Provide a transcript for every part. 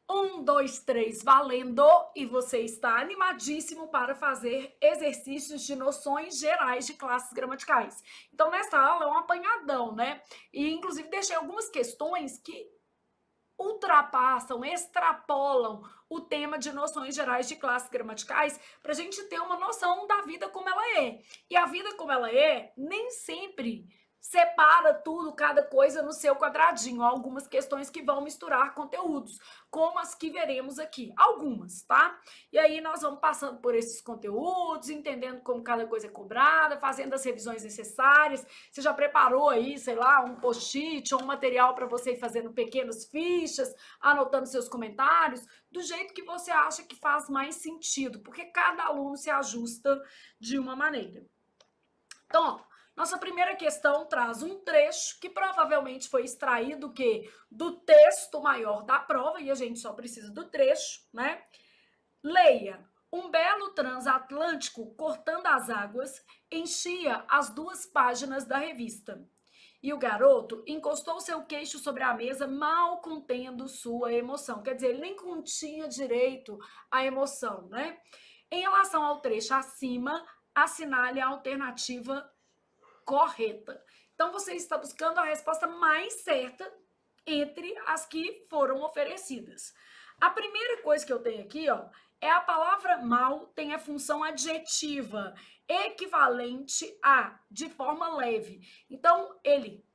Um, dois, três, valendo! E você está animadíssimo para fazer exercícios de noções gerais de classes gramaticais. Então, nessa aula é um apanhadão, né? E, inclusive, deixei algumas questões que ultrapassam, extrapolam o tema de noções gerais de classes gramaticais para a gente ter uma noção da vida como ela é. E a vida como ela é, nem sempre separa tudo, cada coisa no seu quadradinho. Há algumas questões que vão misturar conteúdos, como as que veremos aqui. Algumas, tá? E aí nós vamos passando por esses conteúdos, entendendo como cada coisa é cobrada, fazendo as revisões necessárias. Você já preparou aí, sei lá, um post-it ou um material para você ir fazendo pequenas fichas, anotando seus comentários, do jeito que você acha que faz mais sentido, porque cada aluno se ajusta de uma maneira. Então, ó, nossa primeira questão traz um trecho que provavelmente foi extraído que do texto maior da prova, e a gente só precisa do trecho, né? Leia. Um belo transatlântico cortando as águas enchia as duas páginas da revista. E o garoto encostou seu queixo sobre a mesa, mal contendo sua emoção. Quer dizer, ele nem continha direito à emoção, né? Em relação ao trecho acima, assinale a alternativa correta. Então, você está buscando a resposta mais certa entre as que foram oferecidas. A primeira coisa que eu tenho aqui, ó, é a palavra mal tem a função adjetiva equivalente a de forma leve. Então, ele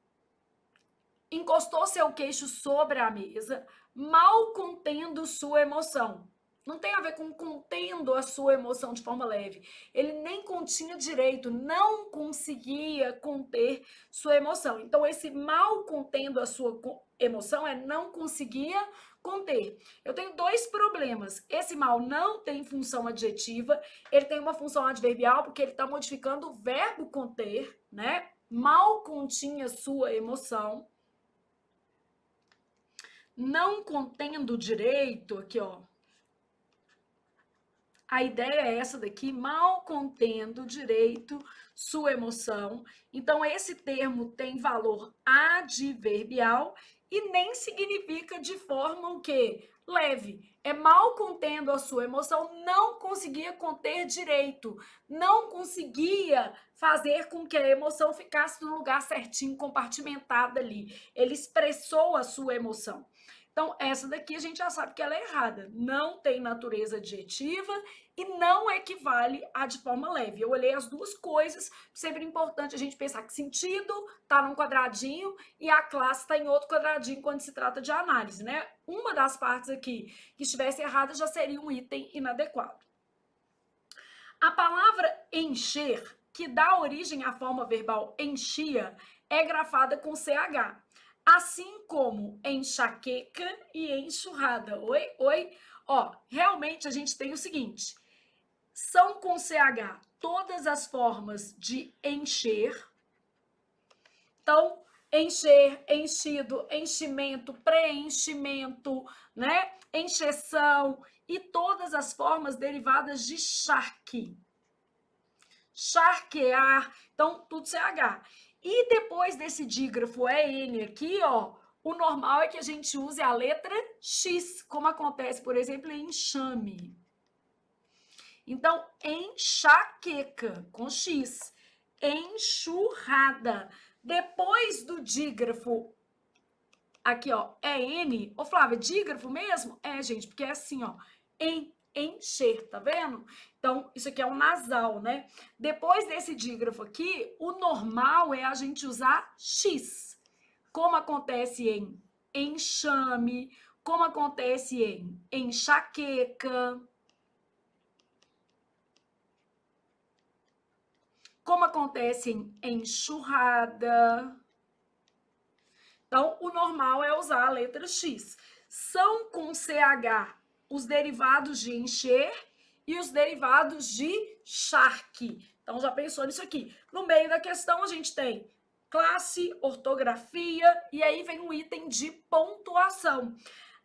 encostou seu queixo sobre a mesa, mal contendo sua emoção. Não tem a ver com contendo a sua emoção de forma leve. Ele nem continha direito, não conseguia conter sua emoção. Então, esse mal contendo a sua emoção é não conseguia conter. Eu tenho dois problemas. Esse mal não tem função adjetiva, ele tem uma função adverbial, porque ele está modificando o verbo conter, né? Mal continha sua emoção. Não contendo direito, aqui, ó. A ideia é essa daqui, mal contendo direito sua emoção. Então, esse termo tem valor adverbial e nem significa de forma o quê? Leve. É mal contendo a sua emoção, não conseguia conter direito, não conseguia fazer com que a emoção ficasse no lugar certinho, compartimentada ali. Ele expressou a sua emoção. Então, essa daqui a gente já sabe que ela é errada. Não tem natureza adjetiva e não equivale a de forma leve. Eu olhei as duas coisas, sempre é importante a gente pensar que sentido está num quadradinho e a classe está em outro quadradinho quando se trata de análise, né? Uma das partes aqui que estivesse errada já seria um item inadequado. A palavra encher, que dá origem à forma verbal enchia, é grafada com CH. Assim como enxaqueca e enxurrada. Oi, oi. Ó, realmente a gente tem o seguinte: são com CH todas as formas de encher. Então, encher, enchido, enchimento, preenchimento, né? Encheção e todas as formas derivadas de charque. Charquear, então tudo CH. E depois desse dígrafo EN aqui, ó, o normal é que a gente use a letra X, como acontece, por exemplo, em enxame. Então, enxaqueca, com X. Enxurrada. Depois do dígrafo, aqui, ó, EN. Ô, Flávia, dígrafo mesmo? É, gente, porque é assim, ó, encher, tá vendo? Então, isso aqui é um nasal, né? Depois desse dígrafo aqui, o normal é a gente usar X, como acontece em enxame, como acontece em enxaqueca, como acontece em enxurrada. Então, o normal é usar a letra X. São com CH os derivados de encher e os derivados de charque. Então, já pensou nisso aqui. No meio da questão, a gente tem classe, ortografia, e aí vem um item de pontuação.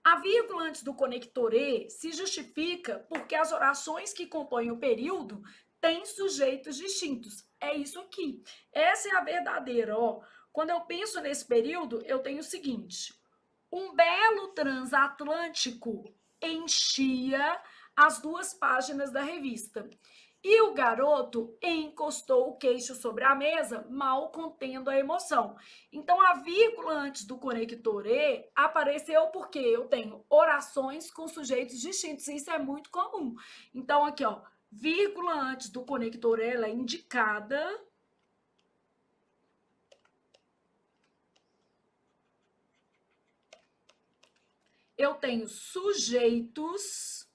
A vírgula antes do conector E se justifica porque as orações que compõem o período têm sujeitos distintos. É isso aqui. Essa é a verdadeira, ó. Quando eu penso nesse período, eu tenho o seguinte: Um belo transatlântico enchia as 2 páginas da revista. E o garoto encostou o queixo sobre a mesa, mal contendo a emoção. Então, a vírgula antes do conector E apareceu porque eu tenho orações com sujeitos distintos. Isso é muito comum. Então, aqui, ó, vírgula antes do conector E, ela é indicada. Eu tenho sujeitos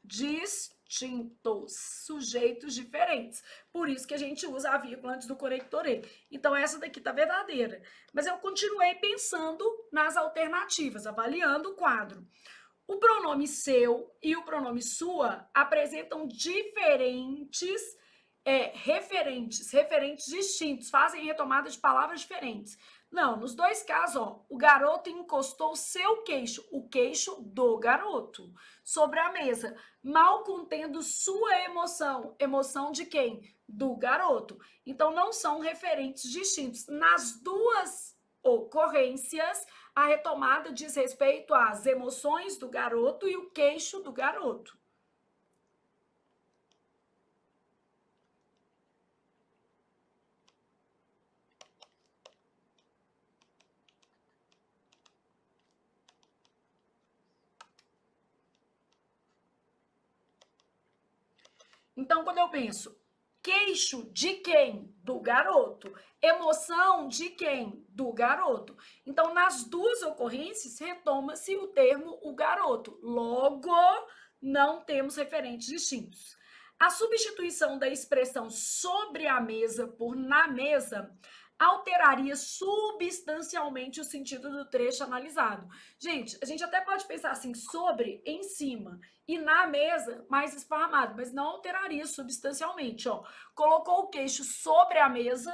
distintos, sujeitos diferentes. Por isso que a gente usa a vírgula antes do conector E. Então, essa daqui tá verdadeira. Mas eu continuei pensando nas alternativas, avaliando o quadro. O pronome seu e o pronome sua apresentam diferentes referentes distintos, fazem retomada de palavras diferentes. Não, nos 2 casos, ó, o garoto encostou seu queixo, o queixo do garoto, sobre a mesa, mal contendo sua emoção. Emoção de quem? Do garoto. Então, não são referentes distintos. Nas 2 ocorrências, a retomada diz respeito às emoções do garoto e o queixo do garoto. Então, quando eu penso queixo de quem? Do garoto. Emoção de quem? Do garoto. Então, nas 2 ocorrências, retoma-se o termo o garoto. Logo, não temos referentes distintos. A substituição da expressão sobre a mesa por na mesa alteraria substancialmente o sentido do trecho analisado. Gente, a gente até pode pensar assim, sobre, em cima, e na mesa, mais esparramado, mas não alteraria substancialmente, ó. Colocou o queixo sobre a mesa,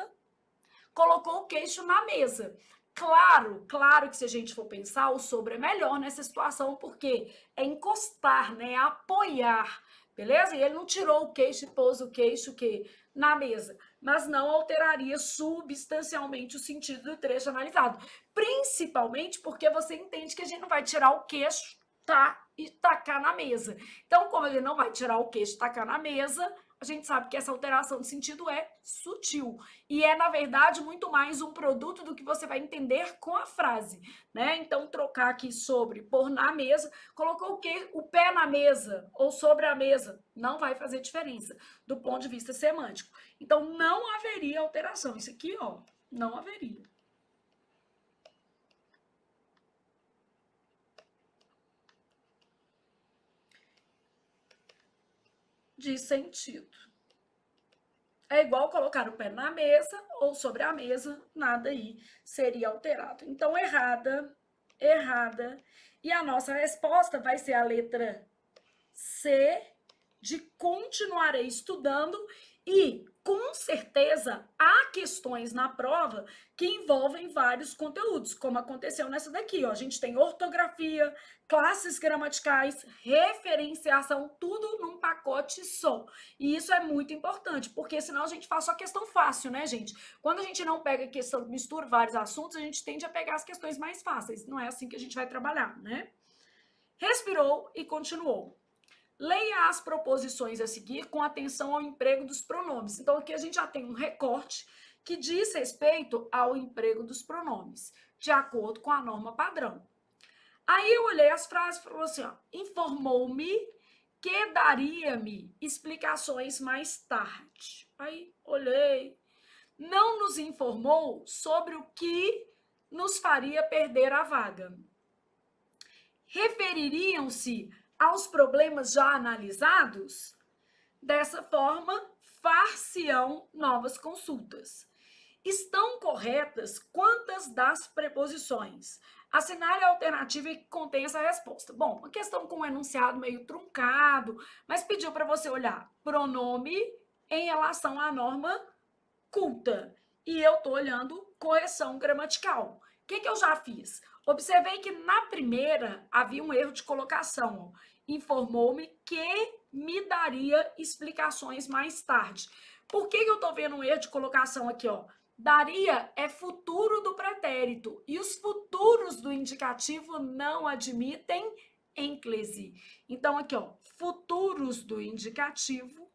colocou o queixo na mesa. Claro que se a gente for pensar, o sobre é melhor nessa situação, porque é encostar, né? É apoiar, beleza? E ele não tirou o queixo e pôs o queixo que na mesa, mas não alteraria substancialmente o sentido do trecho analisado. Principalmente porque você entende que a gente não vai tirar o queixo, tá? E tacar na mesa. Então, como ele não vai tirar o queixo e tacar na mesa, a gente sabe que essa alteração de sentido é sutil. E é, na verdade, muito mais um produto do que você vai entender com a frase, né? Então, trocar aqui sobre, pôr na mesa, colocou o quê? O pé na mesa ou sobre a mesa. Não vai fazer diferença do ponto de vista semântico. Então, não haveria alteração. Isso aqui, ó, não haveria. De sentido. É igual colocar o pé na mesa ou sobre a mesa, nada aí seria alterado. Então, errada, errada. E a nossa resposta vai ser a letra C, de continuarei estudando, e com certeza há questões na prova que envolvem vários conteúdos, como aconteceu nessa daqui, ó. A gente tem ortografia, classes gramaticais, referenciação, tudo num pacote só. E isso é muito importante, porque senão a gente faz só questão fácil, né, gente? Quando a gente não pega questão, mistura vários assuntos, a gente tende a pegar as questões mais fáceis. Não é assim que a gente vai trabalhar, né? Respirou e continuou. Leia as proposições a seguir com atenção ao emprego dos pronomes. Então, aqui a gente já tem um recorte que diz respeito ao emprego dos pronomes, de acordo com a norma padrão. Aí eu olhei as frases e falou assim, ó, informou-me que daria-me explicações mais tarde. Aí olhei, não nos informou sobre o que nos faria perder a vaga. Refeririam-se aos problemas já analisados? Dessa forma, far-se-ão novas consultas. Estão corretas quantas das preposições? Assinale a alternativa que contém essa resposta. Bom, uma questão com um enunciado meio truncado, mas pediu para você olhar pronome em relação à norma culta. E eu estou olhando correção gramatical. O que eu já fiz? Observei que na primeira havia um erro de colocação. Informou-me que me daria explicações mais tarde. Por que eu estou vendo um erro de colocação aqui? Ó? Daria é futuro do pretérito. E os futuros do indicativo não admitem ênclise. Então, aqui, ó, futuros do indicativo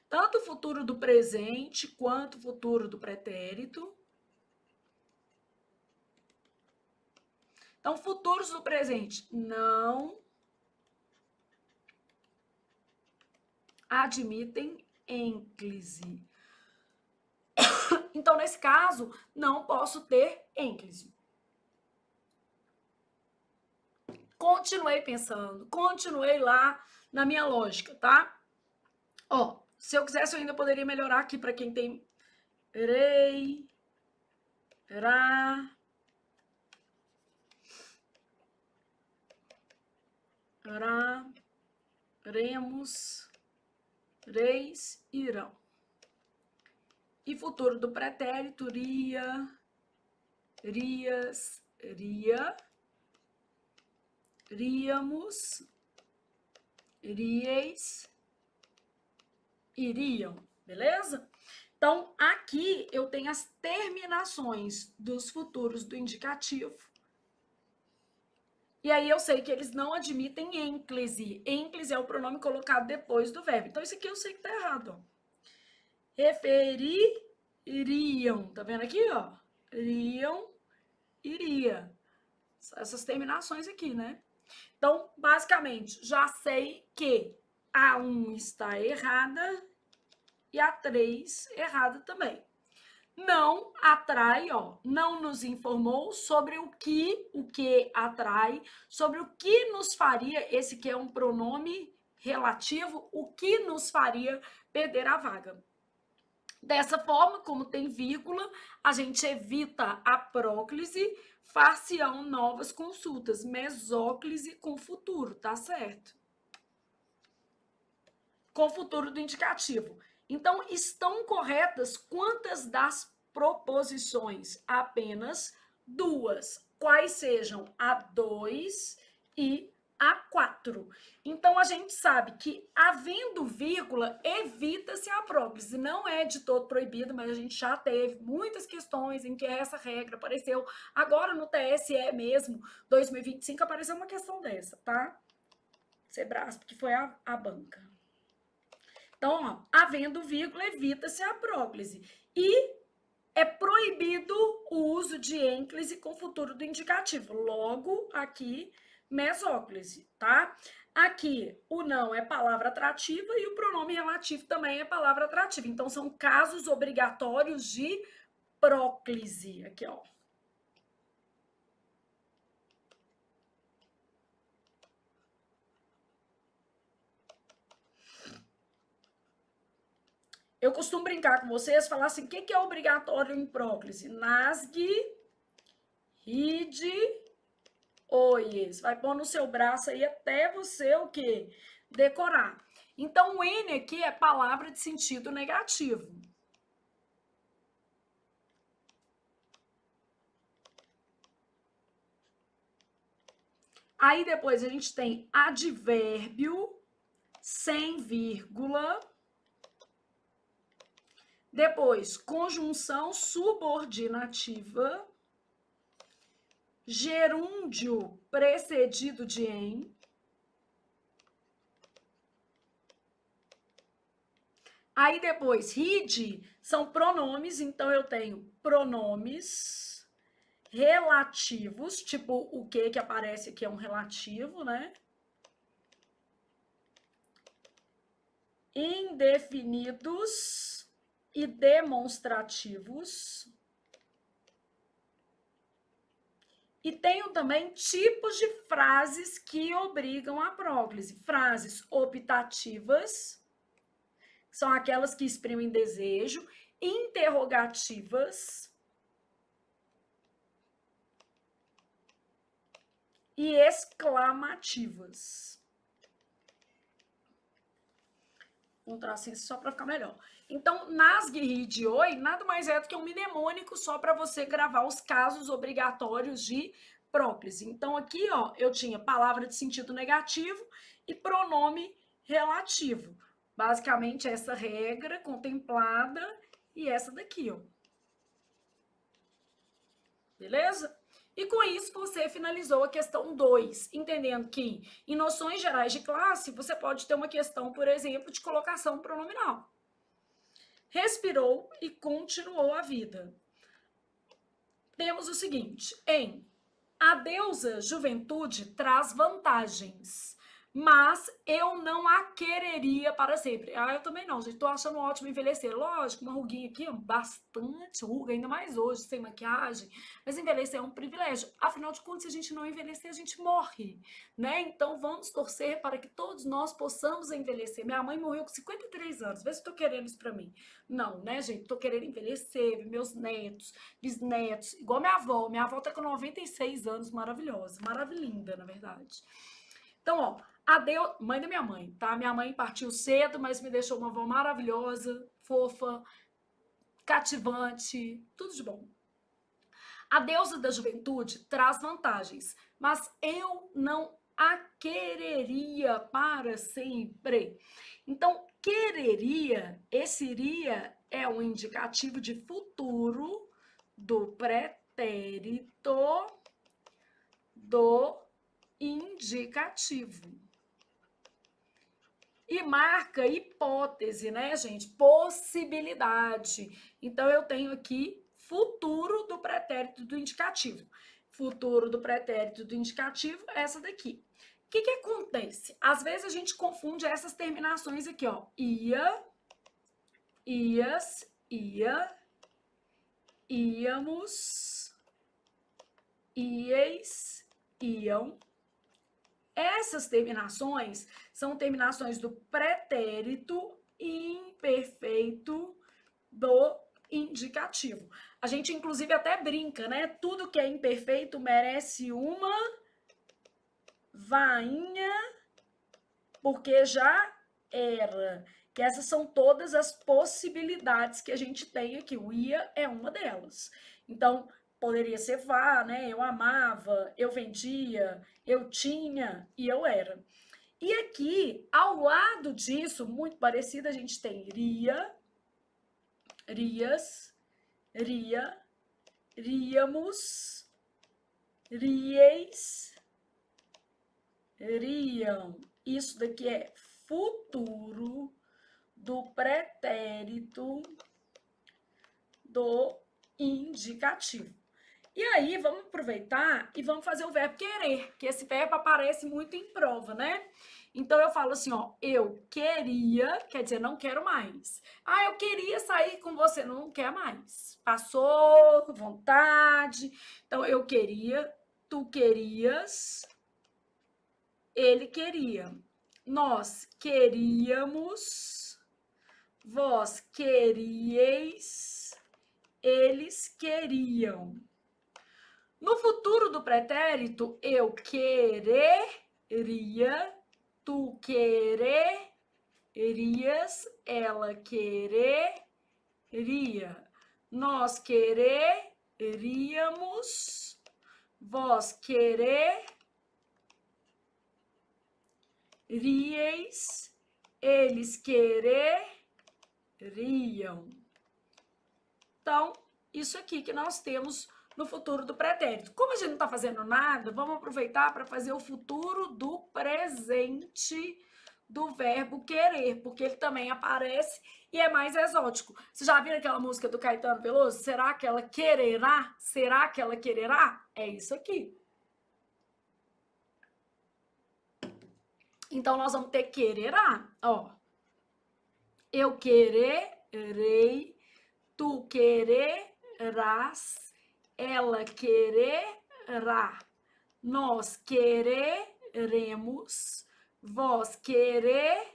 tanto o futuro do presente quanto o futuro do pretérito. Então, futuros do presente não admitem ênclise. Então, nesse caso, não posso ter ênclise. Continuei pensando, continuei lá na minha lógica, tá? Ó, se eu quisesse, eu ainda poderia melhorar aqui para quem tem rei, ra, ra, remos, reis, irão. E futuro do pretérito, ria, rias, ria, ríamos, irieis, iriam, beleza? Então, aqui eu tenho as terminações dos futuros do indicativo. E aí eu sei que eles não admitem ênclise. Ênclise é o pronome colocado depois do verbo. Então, isso aqui eu sei que tá errado, ó. Refeririam, tá vendo aqui, ó? Iriam, iria. Essas terminações aqui, né? Então, basicamente, já sei que a 1 está errada e a 3 errada também. Não atrai, ó, não nos informou sobre o que atrai, sobre o que nos faria, esse que é um pronome relativo, o que nos faria perder a vaga. Dessa forma, como tem vírgula, a gente evita a próclise, far-se-ão novas consultas, mesóclise com futuro, tá certo? Com futuro do indicativo. Então, estão corretas quantas das proposições? Apenas duas. Quais sejam? A 2 e a 4. Então, a gente sabe que, havendo vírgula, evita-se a próclise. Não é de todo proibido, mas a gente já teve muitas questões em que essa regra apareceu. Agora, no TSE mesmo, 2025, apareceu uma questão dessa, tá? Sebrasp, que foi a banca. Então, ó, havendo vírgula, evita-se a próclise. E é proibido o uso de ênclise com futuro do indicativo. Logo, aqui, mesóclise, tá? Aqui, o não é palavra atrativa e o pronome relativo também é palavra atrativa. Então, são casos obrigatórios de próclise. Aqui, ó. Eu costumo brincar com vocês, falar assim, o que é obrigatório em próclise? Nasgue, ride, oies. Vai pôr no seu braço aí até você o quê? Decorar. Então, o N aqui é palavra de sentido negativo. Aí, depois, a gente tem advérbio sem vírgula. Depois, conjunção subordinativa. Gerúndio precedido de em. Aí depois, ride são pronomes, então eu tenho pronomes relativos, tipo o que aparece aqui é um relativo, né? Indefinidos e demonstrativos. E tenho também tipos de frases que obrigam a próclise. Frases optativas, são aquelas que exprimem desejo, interrogativas e exclamativas. Um tracinho só para ficar melhor. Então, nasgue, ride, oi, nada mais é do que um mnemônico só para você gravar os casos obrigatórios de próclise. Então, aqui, ó, eu tinha palavra de sentido negativo e pronome relativo. Basicamente, essa regra contemplada e essa daqui, ó. Beleza? E com isso, você finalizou a questão 2, entendendo que em noções gerais de classe, você pode ter uma questão, por exemplo, de colocação pronominal. Respirou e continuou a vida. Temos o seguinte, a deusa juventude traz vantagens, mas eu não a quereria para sempre. Ah, eu também não, gente. Tô achando ótimo envelhecer. Lógico, uma ruguinha aqui, bastante ruga, ainda mais hoje, sem maquiagem. Mas envelhecer é um privilégio. Afinal de contas, se a gente não envelhecer, a gente morre, né? Então, vamos torcer para que todos nós possamos envelhecer. Minha mãe morreu com 53 anos. Vê se eu tô querendo isso pra mim. Não, né, gente? Tô querendo envelhecer, ver meus netos, bisnetos. Igual minha avó. Minha avó tá com 96 anos, maravilhosa. Maravilhinda, na verdade. Então, ó, mãe da minha mãe, tá? Minha mãe partiu cedo, mas me deixou uma avó maravilhosa, fofa, cativante, tudo de bom. A deusa da juventude traz vantagens, mas eu não a quereria para sempre. Então, quereria, esse iria é um indicativo de futuro do pretérito do indicativo. E marca hipótese, né, gente? Possibilidade. Então, eu tenho aqui futuro do pretérito do indicativo. Futuro do pretérito do indicativo é essa daqui. O que acontece? Às vezes a gente confunde essas terminações aqui, ó. Ia, ias, ia, íamos, ieis, iam. Essas terminações são terminações do pretérito imperfeito do indicativo. A gente, inclusive, até brinca, né? Tudo que é imperfeito merece uma vainha, porque já era. Que essas são todas as possibilidades que a gente tem aqui. O ia é uma delas. Então, poderia ser vá, né? Eu amava, eu vendia, eu tinha e eu era. E aqui, ao lado disso, muito parecido, a gente tem ria, rias, ria, ríamos, rieis, riam. Isso daqui é futuro do pretérito do indicativo. E aí, vamos aproveitar e vamos fazer o verbo querer, que esse verbo aparece muito em prova, né? Então, eu falo assim, ó, eu queria, quer dizer, não quero mais. Ah, eu queria sair com você, não quer mais. Passou, vontade. Então, eu queria, tu querias, ele queria. Nós queríamos, vós queríeis, eles queriam. No futuro do pretérito, eu quereria, tu quererias, ela quereria, nós quereríamos, vós quereríeis, eles quereriam. Então, isso aqui que nós temos no futuro do pretérito. Como a gente não está fazendo nada, vamos aproveitar para fazer o futuro do presente do verbo querer, porque ele também aparece e é mais exótico. Vocês já viram aquela música do Caetano Veloso? Será que ela quererá? Será que ela quererá? É isso aqui. Então, nós vamos ter quererá, ó. Eu quererei, tu quererás, ela quererá, nós quereremos, vós querereis,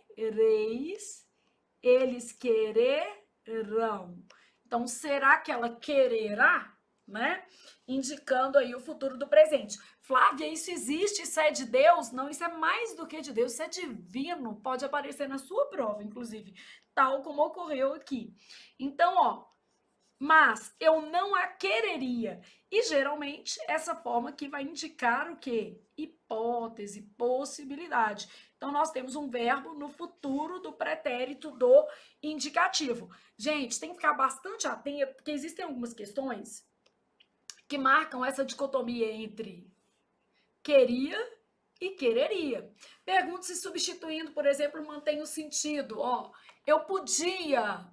eles quererão. Então, será que ela quererá, né? Indicando aí o futuro do presente. Flávia, isso existe, isso é de Deus? Não, isso é mais do que de Deus, isso é divino, pode aparecer na sua prova, inclusive, tal como ocorreu aqui. Então, ó, mas eu não a quereria. E geralmente essa forma aqui vai indicar o quê? Hipótese, possibilidade. Então, nós temos um verbo no futuro do pretérito do indicativo. Gente, tem que ficar bastante atento, porque existem algumas questões que marcam essa dicotomia entre queria e quereria. Pergunta se substituindo, por exemplo, mantém o sentido. Ó, eu podia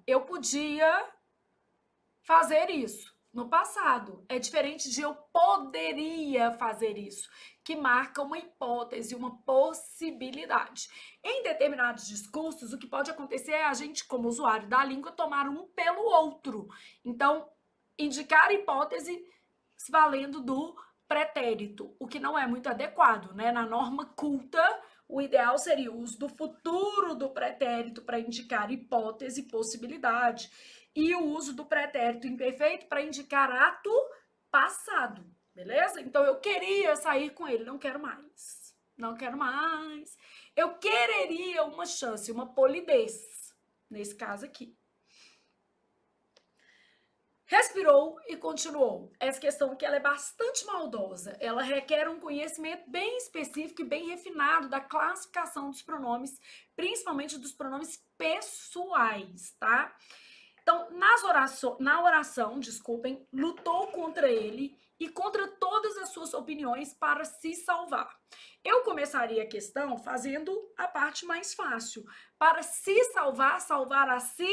fazer isso no passado. É diferente de eu poderia fazer isso, que marca uma hipótese, uma possibilidade. Em determinados discursos, o que pode acontecer é a gente, como usuário da língua, tomar um pelo outro. Então, indicar hipótese se valendo do pretérito, o que não é muito adequado, né? Na norma culta, o ideal seria o uso do futuro do pretérito para indicar hipótese e possibilidade, e o uso do pretérito imperfeito para indicar ato passado, beleza? Então, eu queria sair com ele, não quero mais. Não quero mais. Eu quereria uma chance, uma polidez, nesse caso aqui. Respirou e continuou. Essa questão aqui ela é bastante maldosa. Ela requer um conhecimento bem específico e bem refinado da classificação dos pronomes, principalmente dos pronomes pessoais, tá? Então, na oração, desculpem, lutou contra ele e contra todas as suas opiniões para se salvar. Eu começaria a questão fazendo a parte mais fácil. Para se salvar, salvar a si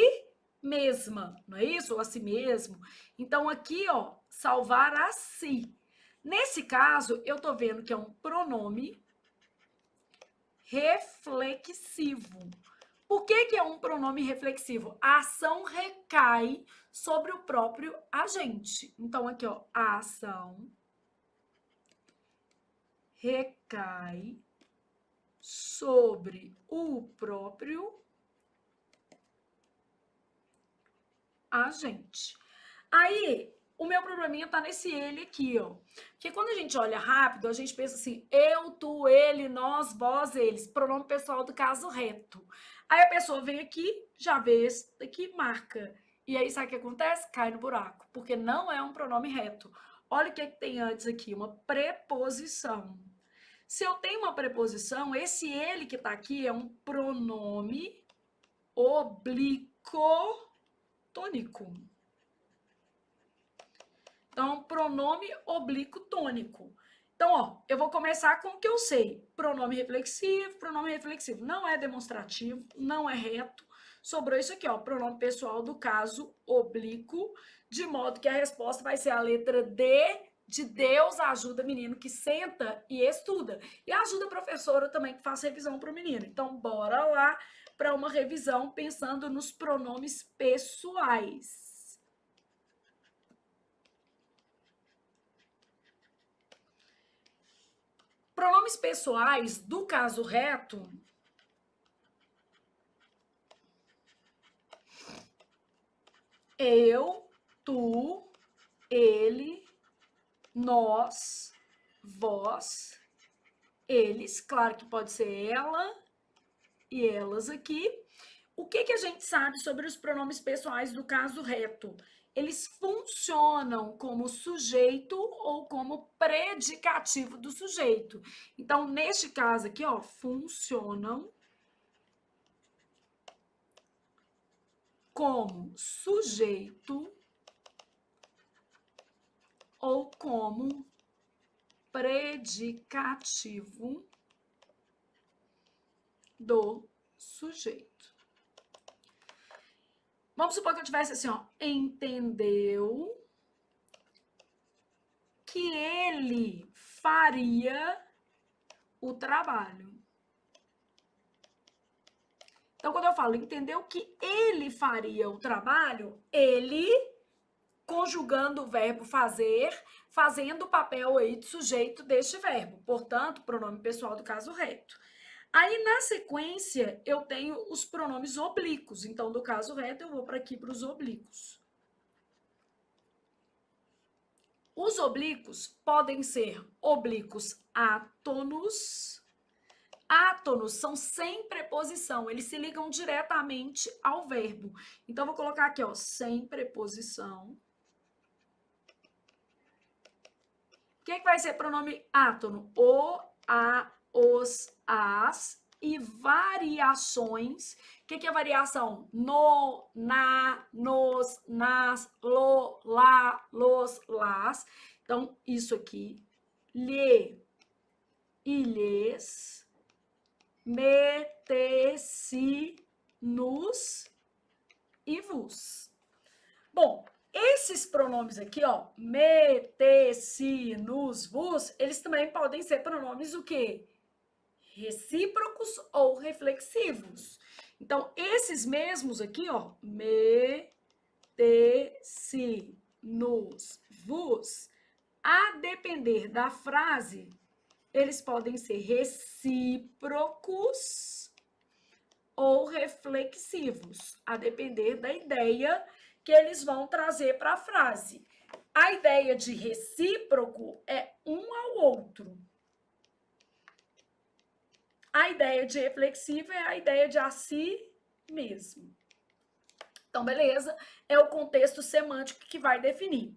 mesma, não é isso? Ou a si mesmo. Então, aqui, ó, salvar a si. Nesse caso, eu tô vendo que é um pronome reflexivo. Por que é um pronome reflexivo? A ação recai sobre o próprio agente. Então, aqui, ó, a ação recai sobre o próprio agente. Aí, o meu probleminha tá nesse ele aqui, ó. Porque quando a gente olha rápido, a gente pensa assim, eu, tu, ele, nós, vós, eles. Pronome pessoal do caso reto. Aí a pessoa vem aqui, já vê esse daqui, marca. E aí, sabe o que acontece? Cai no buraco, porque não é um pronome reto. Olha o que tem antes aqui, uma preposição. Se eu tenho uma preposição, esse ele que tá aqui é um pronome oblíquo tônico. Então, pronome oblíquo tônico. Então, ó, eu vou começar com o que eu sei. Pronome reflexivo não é demonstrativo, não é reto. Sobrou isso aqui, ó, pronome pessoal do caso oblíquo, de modo que a resposta vai ser a letra D de Deus ajuda menino que senta e estuda. E ajuda a professora também que faz revisão para o menino. Então, bora lá para uma revisão pensando nos pronomes pessoais. Pronomes pessoais do caso reto eu, tu, ele, nós, vós, eles, claro que pode ser ela e elas aqui. O que a gente sabe sobre os pronomes pessoais do caso reto? Eles funcionam como sujeito ou como predicativo do sujeito. Então, neste caso aqui, ó, funcionam como sujeito ou como predicativo do sujeito. Vamos supor que eu tivesse assim, ó, entendeu que ele faria o trabalho. Então, quando eu falo entendeu que ele faria o trabalho, ele, conjugando o verbo fazer, fazendo o papel aí de sujeito deste verbo. Portanto, pronome pessoal do caso reto. Aí, na sequência, eu tenho os pronomes oblíquos. Então, do caso reto, eu vou para aqui para os oblíquos. Os oblíquos podem ser oblíquos átonos. Átonos são sem preposição, eles se ligam diretamente ao verbo. Então, vou colocar aqui, ó, sem preposição. O que vai ser pronome átono? O, a, os, as, e variações. O que é variação? No, na, nos, nas, lo, lá, los, las. Então, isso aqui. Lhe e lhes, me, te, si, nos e vos. Bom, esses pronomes aqui, ó, me, te, si, nos, vos, eles também podem ser pronomes o quê? Recíprocos ou reflexivos. Então, esses mesmos aqui, ó, me, te, si, nos, vos, a depender da frase, eles podem ser recíprocos ou reflexivos, a depender da ideia que eles vão trazer para a frase. A ideia de recíproco é um ao outro. A ideia de reflexivo é a ideia de a si mesmo. Então, beleza, é o contexto semântico que vai definir.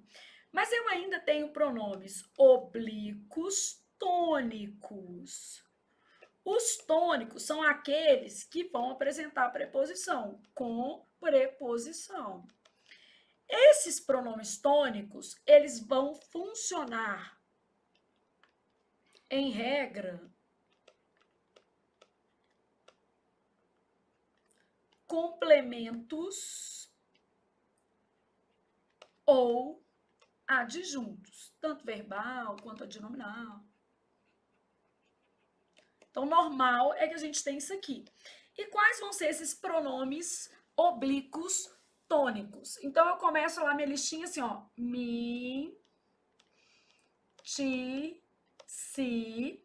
Mas eu ainda tenho pronomes oblíquos tônicos. Os tônicos são aqueles que vão apresentar preposição, com preposição. Esses pronomes tônicos, eles vão funcionar, em regra, complementos ou adjuntos, tanto verbal quanto adnominal. Então, normal é que a gente tem isso aqui. E quais vão ser esses pronomes oblíquos tônicos? Então, eu começo lá minha listinha assim, ó. Mi, ti, si.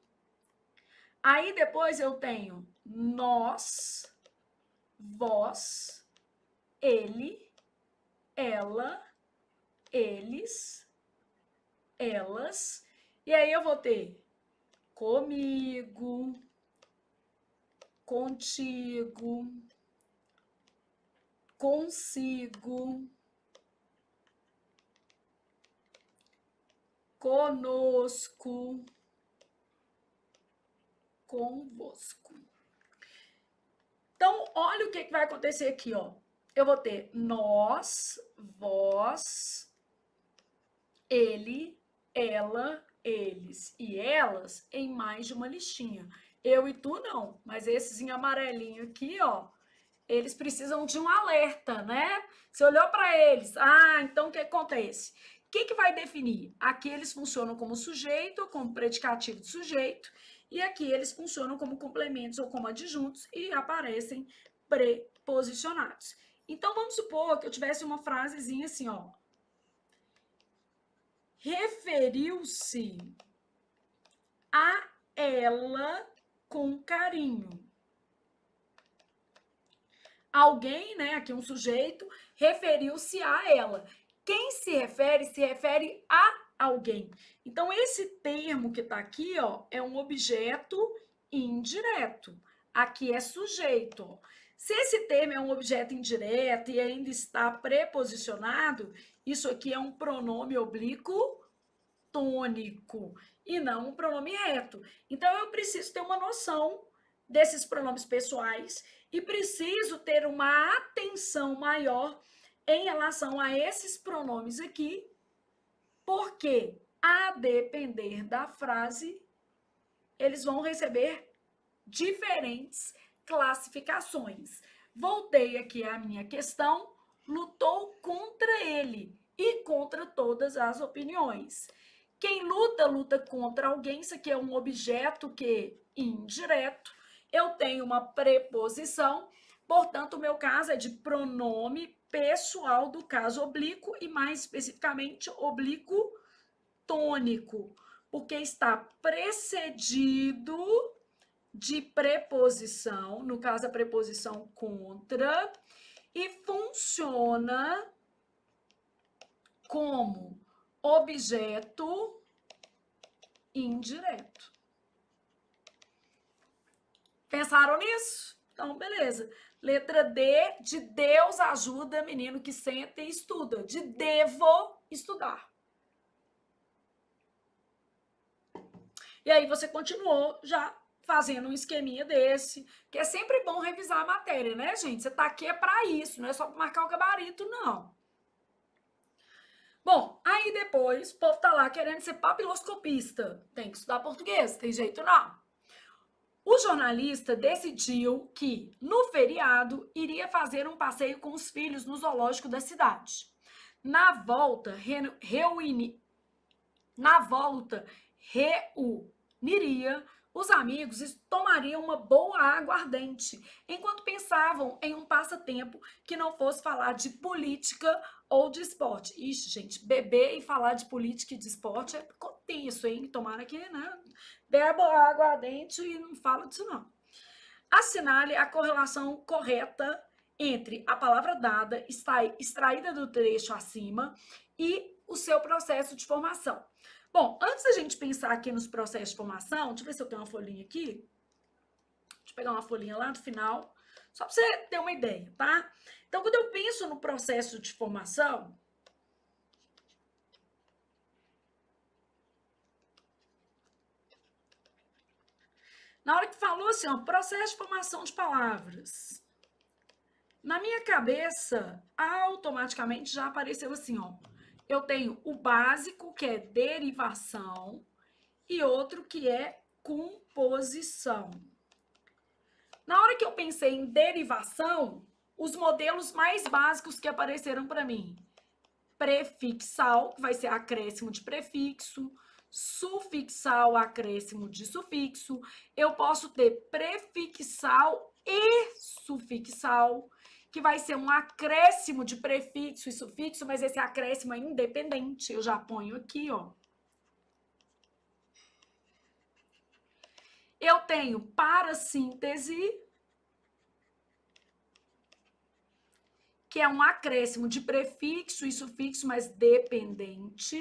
Aí, depois eu tenho nós, vós, ele, ela, eles, elas. E aí, eu vou ter comigo, contigo, consigo, conosco, convosco. Então, olha o que vai acontecer aqui, ó. Eu vou ter nós, vós, ele, ela, eles e elas em mais de uma listinha. Eu e tu não, mas esses em amarelinho aqui, ó, eles precisam de um alerta, né? Você olhou para eles, então o que acontece? O que vai definir? Aqui eles funcionam como sujeito, como predicativo de sujeito, e aqui eles funcionam como complementos ou como adjuntos e aparecem preposicionados. Então, vamos supor que eu tivesse uma frasezinha assim, ó. Referiu-se a ela com carinho. Alguém, né, aqui um sujeito, referiu-se a ela. Quem se refere a alguém. Então, esse termo que está aqui, ó, é um objeto indireto. Aqui é sujeito. Ó. Se esse termo é um objeto indireto e ainda está preposicionado, isso aqui é um pronome oblíquo tônico e não um pronome reto. Então, eu preciso ter uma noção desses pronomes pessoais e preciso ter uma atenção maior em relação a esses pronomes aqui, porque, a depender da frase, eles vão receber diferentes classificações. Voltei aqui à minha questão, lutou contra ele e contra todas as opiniões. Quem luta, luta contra alguém. Isso aqui é um objeto que indireto. Eu tenho uma preposição, portanto, o meu caso é de pronome pessoal do caso oblíquo e, mais especificamente, oblíquo tônico, porque está precedido de preposição, no caso, a preposição contra, e funciona como objeto indireto. Pensaram nisso? Então, beleza. Letra D, de Deus ajuda menino que senta e estuda. De devo estudar. E aí você continuou já fazendo um esqueminha desse, que é sempre bom revisar a matéria, né, gente? Você tá aqui é para isso, não é só para marcar o gabarito, não. Bom, aí depois o povo tá lá querendo ser papiloscopista. Tem que estudar português, tem jeito não. O jornalista decidiu que, no feriado, iria fazer um passeio com os filhos no zoológico da cidade. Na volta, reuniria os amigos e tomariam uma boa aguardente, enquanto pensavam em um passatempo que não fosse falar de política ou de esporte. Ixi, gente, beber e falar de política e de esporte é tenso, hein? Tomara que, né? Beba aguardente e não fala disso, não. Assinale a correlação correta entre a palavra dada, extraída do trecho acima, e o seu processo de formação. Bom, antes da gente pensar aqui nos processos de formação, deixa eu ver se eu tenho uma folhinha aqui. Deixa eu pegar uma folhinha lá do final, só para você ter uma ideia, tá? Então, quando eu penso no processo de formação, na hora que falou assim, ó, processo de formação de palavras, na minha cabeça, automaticamente já apareceu assim, ó. Eu tenho o básico, que é derivação, e outro que é composição. Na hora que eu pensei em derivação, os modelos mais básicos que apareceram para mim: prefixal, que vai ser acréscimo de prefixo, sufixal, acréscimo de sufixo. Eu posso ter prefixal e sufixal, que vai ser um acréscimo de prefixo e sufixo, mas esse acréscimo é independente. Eu já ponho aqui, ó. Eu tenho parassíntese, que é um acréscimo de prefixo e sufixo, mas dependente.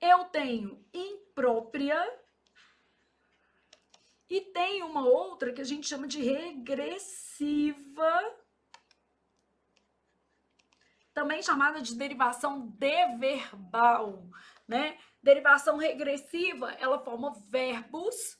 Eu tenho imprópria. E tem uma outra que a gente chama de regressiva, também chamada de derivação deverbal, né? Derivação regressiva, ela forma verbos,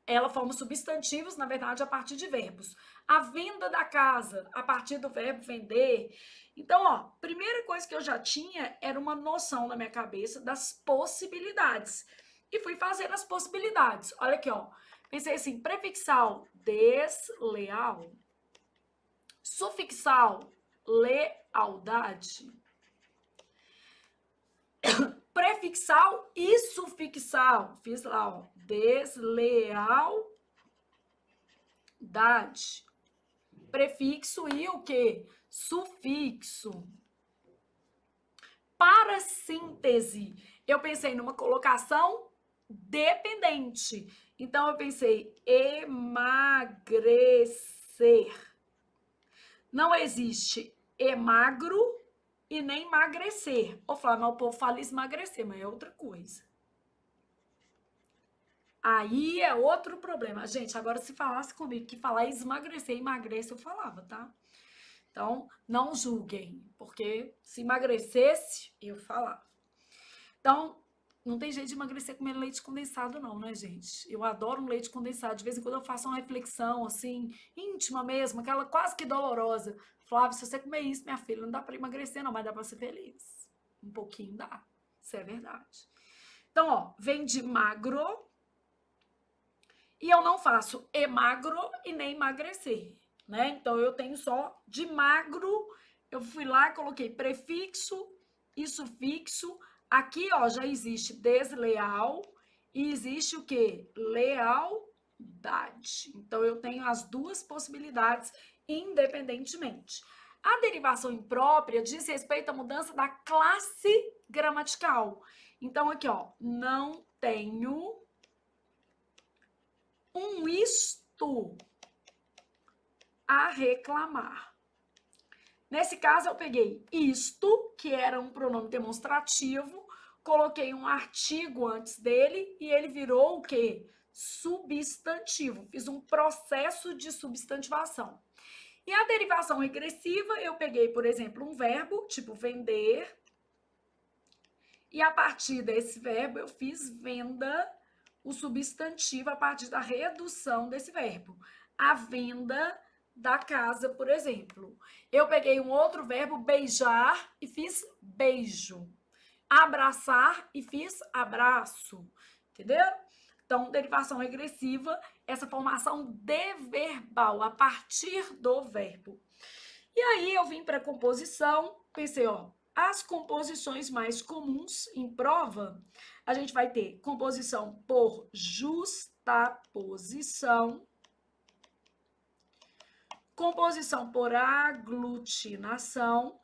ela forma substantivos, na verdade, a partir de verbos. A venda da casa, a partir do verbo vender. Então, ó, primeira coisa que eu já tinha era uma noção na minha cabeça das possibilidades. E fui fazendo as possibilidades. Olha aqui, ó. Pensei assim, prefixal, desleal. Sufixal, lealdade. Prefixal e sufixal. Fiz lá, ó. Deslealdade. Prefixo e o quê? Sufixo. Para síntese, eu pensei numa colocação dependente. Então, eu pensei emagrecer. Não existe emagro e nem emagrecer. Ou falar, mas o povo fala esmagrecer, mas é outra coisa. Aí é outro problema. Gente, agora se falasse comigo que falar esmagrecer, emagrece, eu falava, tá? Então, não julguem, porque se emagrecesse, eu falava. Então, não tem jeito de emagrecer comendo leite condensado, não, né, gente? Eu adoro um leite condensado. De vez em quando eu faço uma reflexão, assim, íntima mesmo, aquela quase que dolorosa. Flávia, se você comer isso, minha filha, não dá para emagrecer, não, mas dá para ser feliz. Um pouquinho dá. Isso é verdade. Então, ó, vem de magro. E eu não faço emagro e nem emagrecer, né? Então, eu tenho só de magro. Eu fui lá, coloquei prefixo e sufixo. Aqui, ó, já existe desleal e existe o quê? Lealdade. Então, eu tenho as duas possibilidades independentemente. A derivação imprópria diz respeito à mudança da classe gramatical. Então, aqui, ó, não tenho um isto a reclamar. Nesse caso, eu peguei isto, que era um pronome demonstrativo, coloquei um artigo antes dele e ele virou o quê? Substantivo. Fiz um processo de substantivação. E a derivação regressiva, eu peguei, por exemplo, um verbo, tipo vender, e a partir desse verbo eu fiz venda o substantivo a partir da redução desse verbo. A venda da casa, por exemplo. Eu peguei um outro verbo, beijar, e fiz beijo. Abraçar e fiz abraço. Entendeu? Então, derivação regressiva, essa formação de verbal a partir do verbo. E aí eu vim para a composição, pensei, ó, as composições mais comuns em prova, a gente vai ter composição por justaposição, composição por aglutinação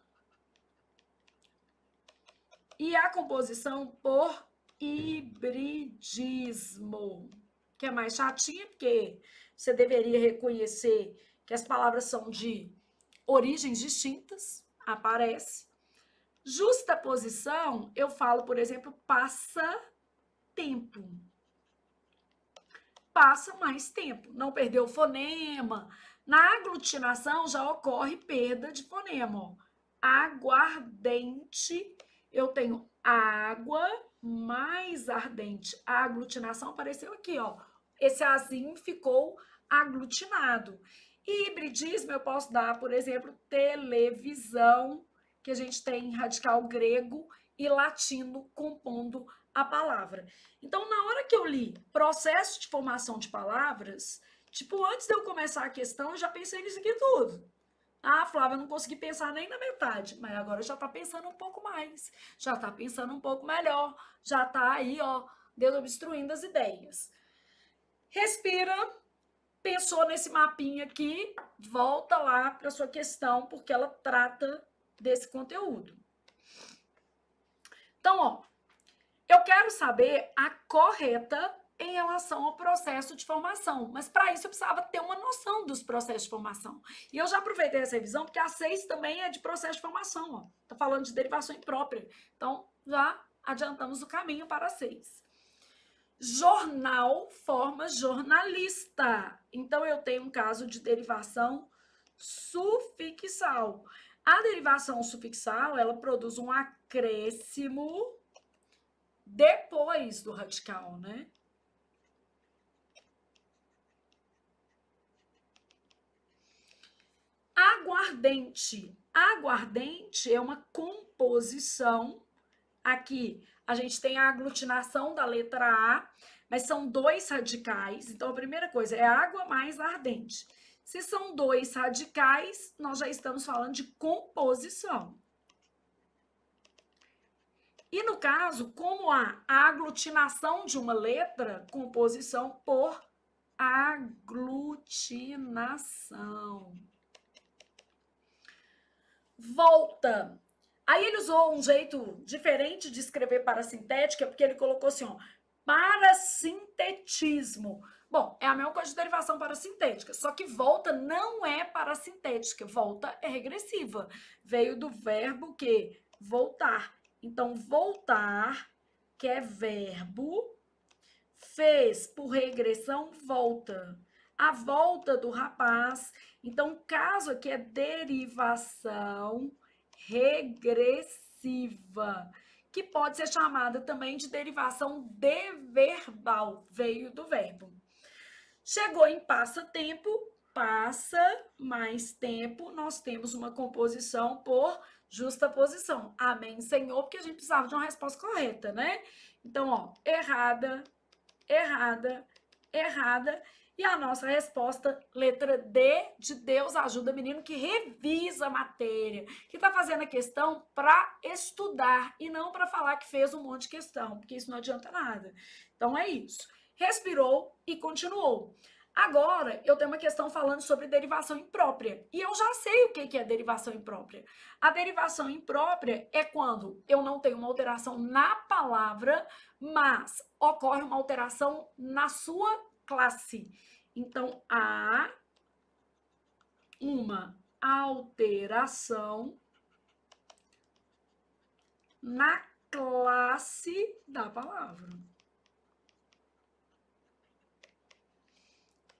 e a composição por hibridismo, que é mais chatinha, porque você deveria reconhecer que as palavras são de origens distintas, aparece. Justaposição, eu falo, por exemplo, passa tempo. Passa mais tempo, não perdeu o fonema. Na aglutinação já ocorre perda de fonema. Ó. Aguardente, eu tenho água mais ardente. A aglutinação apareceu aqui, ó. Esse azinho ficou aglutinado. E hibridismo eu posso dar, por exemplo, televisão, que a gente tem radical grego e latino compondo a palavra. Então, na hora que eu li processo de formação de palavras, tipo, antes de eu começar a questão, eu já pensei nisso aqui tudo. Ah, Flávia, eu não consegui pensar nem na metade, mas agora já tá pensando um pouco mais, já tá pensando um pouco melhor, já tá aí, ó, desobstruindo as ideias. Respira, pensou nesse mapinha aqui, volta lá para sua questão, porque ela trata desse conteúdo. Então, ó, eu quero saber a correta em relação ao processo de formação, mas para isso eu precisava ter uma noção dos processos de formação. E eu já aproveitei essa revisão, porque a 6 também é de processo de formação, ó. Tá falando de derivação imprópria. Então, já adiantamos o caminho para a 6. Jornal forma jornalista. Então, eu tenho um caso de derivação sufixal. A derivação sufixal, ela produz um acréscimo depois do radical, né? Aguardente. Aguardente é uma composição. Aqui a gente tem a aglutinação da letra A, mas são 2 radicais. Então, a primeira coisa é água mais ardente. Se são 2 radicais, nós já estamos falando de composição. E no caso, como há a aglutinação de uma letra, composição por aglutinação. Volta. Aí ele usou um jeito diferente de escrever parasintética, porque ele colocou assim, ó, parasintetismo. Bom, é a mesma coisa de derivação parasintética, só que volta não é parasintética, volta é regressiva. Veio do verbo que voltar. Então, voltar, que é verbo, fez por regressão, volta. A volta do rapaz. Então, o caso aqui é derivação regressiva, que pode ser chamada também de derivação deverbal, veio do verbo. Chegou em passa-tempo, passa mais tempo, nós temos uma composição por justaposição. Amém, Senhor, porque a gente precisava de uma resposta correta, né? Então, ó, errada, errada, errada. E a nossa resposta, letra D, de Deus ajuda menino que revisa a matéria, que está fazendo a questão para estudar e não para falar que fez um monte de questão, porque isso não adianta nada. Então, é isso. Respirou e continuou. Agora, eu tenho uma questão falando sobre derivação imprópria. E eu já sei o que é derivação imprópria. A derivação imprópria é quando eu não tenho uma alteração na palavra, mas ocorre uma alteração na sua classe. Então, há uma alteração na classe da palavra.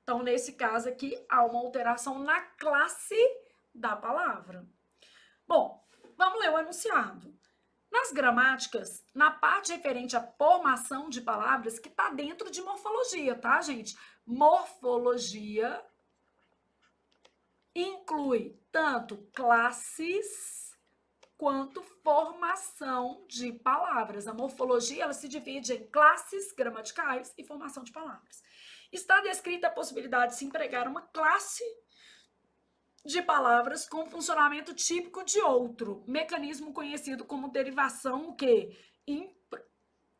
Então, nesse caso aqui, há uma alteração na classe da palavra. Bom, vamos ler o enunciado. Nas gramáticas, na parte referente à formação de palavras, que está dentro de morfologia, tá, gente? Morfologia inclui tanto classes quanto formação de palavras. A morfologia, ela se divide em classes gramaticais e formação de palavras. Está descrita a possibilidade de se empregar uma classe de palavras com funcionamento típico de outro, mecanismo conhecido como derivação, o quê?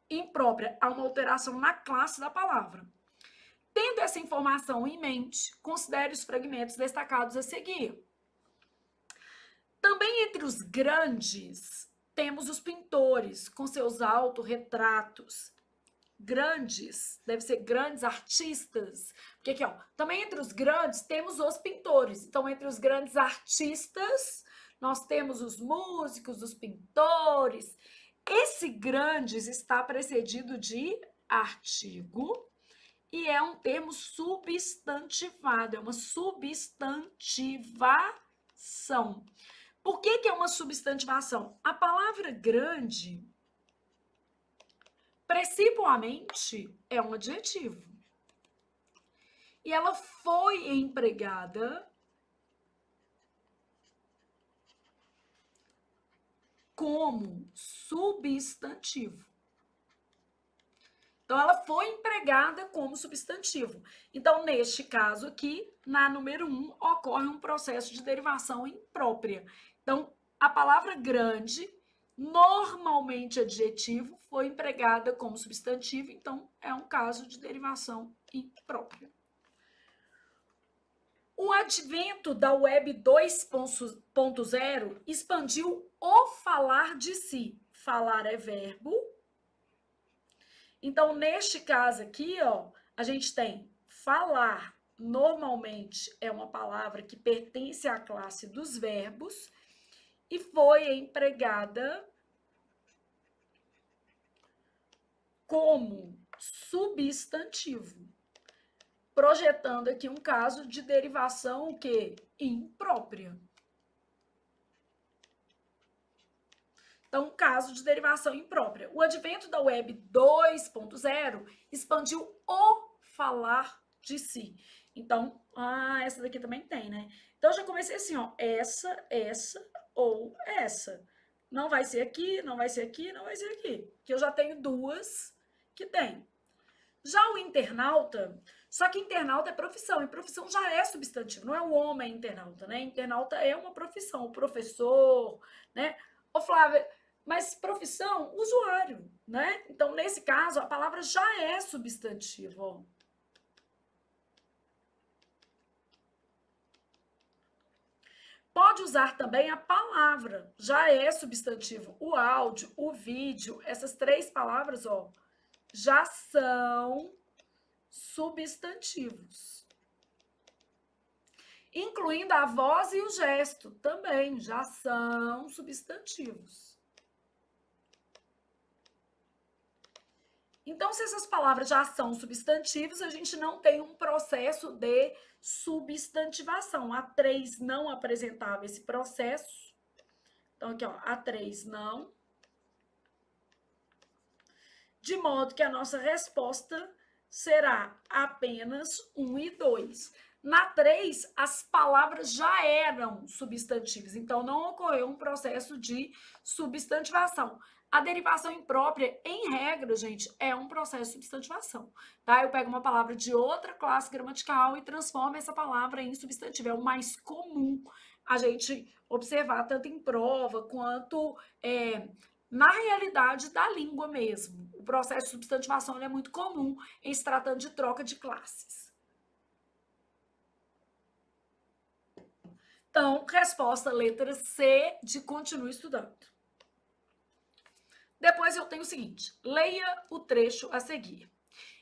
Imprópria, há uma alteração na classe da palavra. Tendo essa informação em mente, considere os fragmentos destacados a seguir. Também entre os grandes, temos os pintores, com seus autorretratos. Grandes, deve ser grandes artistas. Porque aqui, ó, também entre os grandes temos os pintores. Então, entre os grandes artistas, nós temos os músicos, os pintores. Esse grandes está precedido de artigo e é um termo substantivado, é uma substantivação. Por que é uma substantivação? A palavra grande, principalmente, é um adjetivo. E ela foi empregada como substantivo. Então, ela foi empregada como substantivo. Então, neste caso aqui, na número 1, ocorre um processo de derivação imprópria. Então, a palavra grande, normalmente adjetivo, foi empregada como substantivo, então é um caso de derivação imprópria. O advento da Web 2.0 expandiu o falar de si. Falar é verbo. Então, neste caso aqui, ó, a gente tem falar, normalmente é uma palavra que pertence à classe dos verbos e foi empregada como substantivo, projetando aqui um caso de derivação o quê? Imprópria. Então, um caso de derivação imprópria. O advento da Web 2.0 expandiu o falar de si. Então, essa daqui também tem, né? Então, eu já comecei assim, ó, essa ou essa. Não vai ser aqui, não vai ser aqui, não vai ser aqui. Que eu já tenho duas que tem. Já o internauta, só que internauta é profissão, e profissão já é substantivo, não é o homem internauta, né? Internauta é uma profissão, o professor, né? Ô, Flávia, mas profissão, usuário, né? Então, nesse caso, a palavra já é substantivo, ó. Pode usar também a palavra, já é substantivo. O áudio, o vídeo, essas três palavras, ó, já são substantivos. Incluindo a voz e o gesto, também já são substantivos. Então, se essas palavras já são substantivos, a gente não tem um processo de substantivação. A 3 não apresentava esse processo. Então, aqui, ó, a 3 não. De modo que a nossa resposta será apenas 1 e 2. Na 3, as palavras já eram substantivos, então não ocorreu um processo de substantivação. A derivação imprópria, em regra, gente, é um processo de substantivação, tá? Eu pego uma palavra de outra classe gramatical e transformo essa palavra em substantivo. É o mais comum a gente observar, tanto em prova quanto na realidade da língua mesmo. O processo de substantivação é muito comum em se tratando de troca de classes. Então, resposta letra C de continue estudando. Depois eu tenho o seguinte, leia o trecho a seguir.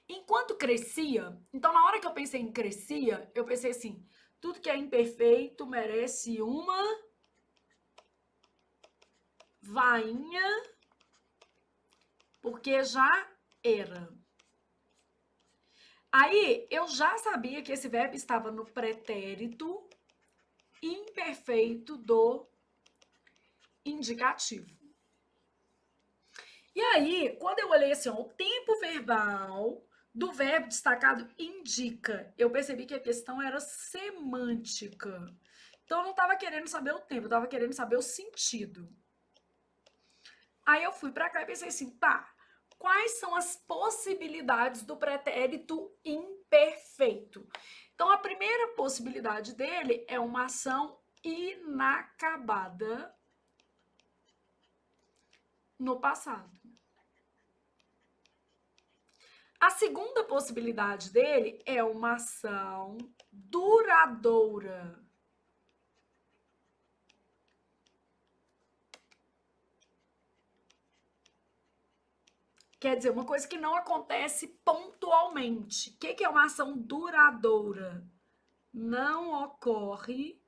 Enquanto crescia, então na hora que eu pensei em crescia, eu pensei assim, tudo que é imperfeito merece uma vainha, porque já era. Aí, eu já sabia que esse verbo estava no pretérito imperfeito do indicativo. E aí, quando eu olhei assim, ó, o tempo verbal do verbo destacado indica, eu percebi que a questão era semântica. Então, eu não estava querendo saber o tempo, eu estava querendo saber o sentido. Aí eu fui para cá e pensei assim, tá, quais são as possibilidades do pretérito imperfeito? Então, a primeira possibilidade dele é uma ação inacabada no passado. A segunda possibilidade dele é uma ação duradoura. Quer dizer, uma coisa que não acontece pontualmente. O que é uma ação duradoura? Não ocorre.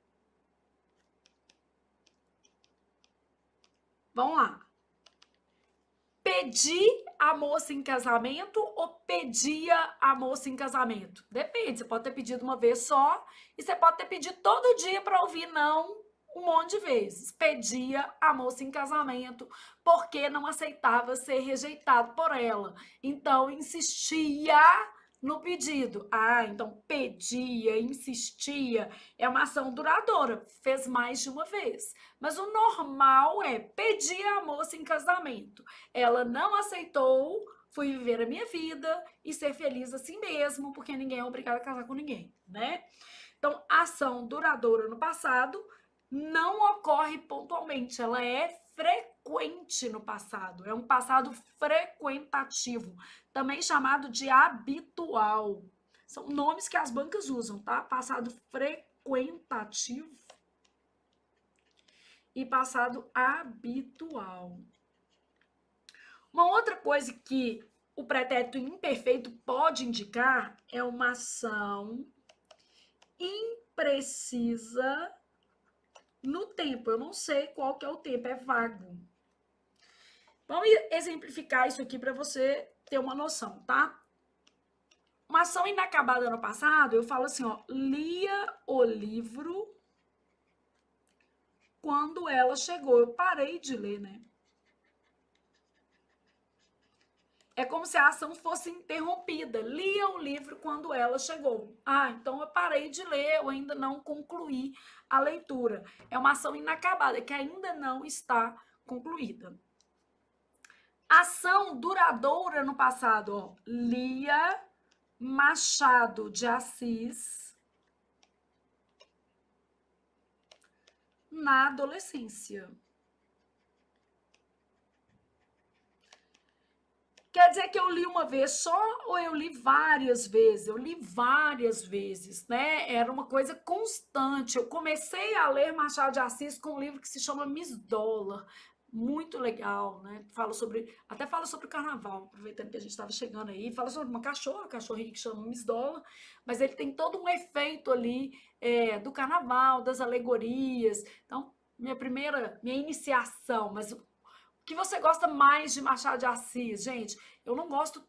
Vamos lá. Pedir a moça em casamento ou pedia a moça em casamento? Depende, você pode ter pedido uma vez só e você pode ter pedido todo dia para ouvir não um monte de vezes. Pedia a moça em casamento porque não aceitava ser rejeitado por ela. Então, insistia no pedido. Ah, então pedia, insistia, é uma ação duradoura, fez mais de uma vez. Mas o normal é pedir a moça em casamento. Ela não aceitou, fui viver a minha vida e ser feliz assim mesmo, porque ninguém é obrigado a casar com ninguém, né? Então, ação duradoura no passado não ocorre pontualmente, ela é frequente no passado, é um passado frequentativo, também chamado de habitual. São nomes que as bancas usam, tá? Passado frequentativo e passado habitual. Uma outra coisa que o pretérito imperfeito pode indicar é uma ação imprecisa no tempo. Eu não sei qual que é o tempo, é vago. Vamos exemplificar isso aqui para você ter uma noção, tá? Uma ação inacabada no passado, eu falo assim, ó, lia o livro quando ela chegou. Eu parei de ler, né? É como se a ação fosse interrompida. Lia o livro quando ela chegou. Ah, então eu parei de ler, eu ainda não concluí a leitura. É uma ação inacabada, que ainda não está concluída. Ação duradoura no passado, ó. Lia Machado de Assis na adolescência. Quer dizer que eu li uma vez só ou eu li várias vezes? Eu li várias vezes, né? Era uma coisa constante. Eu comecei a ler Machado de Assis com um livro que se chama Miss Dollar. Muito legal, né? Até fala sobre o carnaval, aproveitando que a gente estava chegando aí. Fala sobre uma cachorrinha que chama Miss Dollar, mas ele tem todo um efeito ali do carnaval, das alegorias. Então, minha iniciação, mas que você gosta mais de Machado de Assis, gente? Eu não gosto.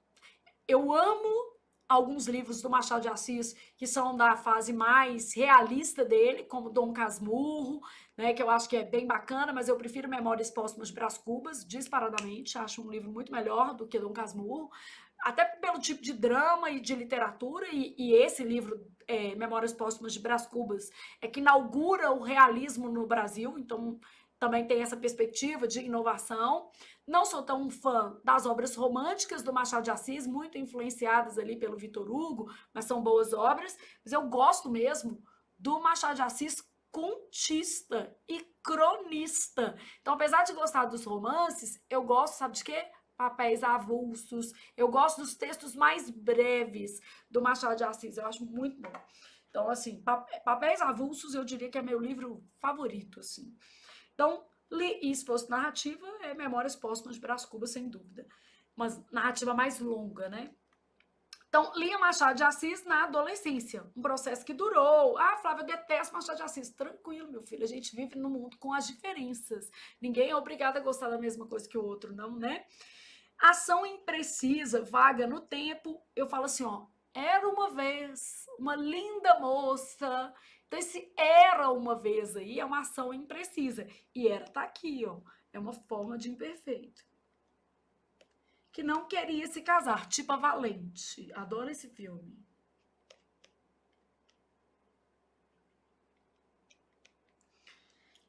Eu amo alguns livros do Machado de Assis que são da fase mais realista dele, como Dom Casmurro, né, que eu acho que é bem bacana, mas eu prefiro Memórias Póstumas de Brás Cubas, disparadamente. Acho um livro muito melhor do que Dom Casmurro, até pelo tipo de drama e de literatura, e esse livro, Memórias Póstumas de Brás Cubas, é que inaugura o realismo no Brasil, então também tem essa perspectiva de inovação. Não sou tão fã das obras românticas do Machado de Assis, muito influenciadas ali pelo Victor Hugo, mas são boas obras. Mas eu gosto mesmo do Machado de Assis contista e cronista. Então, apesar de gostar dos romances, eu gosto, sabe de quê? Papéis avulsos. Eu gosto dos textos mais breves do Machado de Assis. Eu acho muito bom. Então, assim, Papéis Avulsos eu diria que é meu livro favorito, assim. Então, e se fosse narrativa, é Memórias Póstumas de Brás Cubas, sem dúvida. Uma narrativa mais longa, né? Então, lia Machado de Assis na adolescência, um processo que durou. Ah, Flávia, eu detesto Machado de Assis. Tranquilo, meu filho, a gente vive no mundo com as diferenças. Ninguém é obrigado a gostar da mesma coisa que o outro, não, né? Ação imprecisa, vaga no tempo, eu falo assim, ó, era uma vez uma linda moça. Então, esse era uma vez aí é uma ação imprecisa. E era tá aqui, ó. É uma forma de imperfeito. que não queria se casar, tipo a Valente. Adoro esse filme.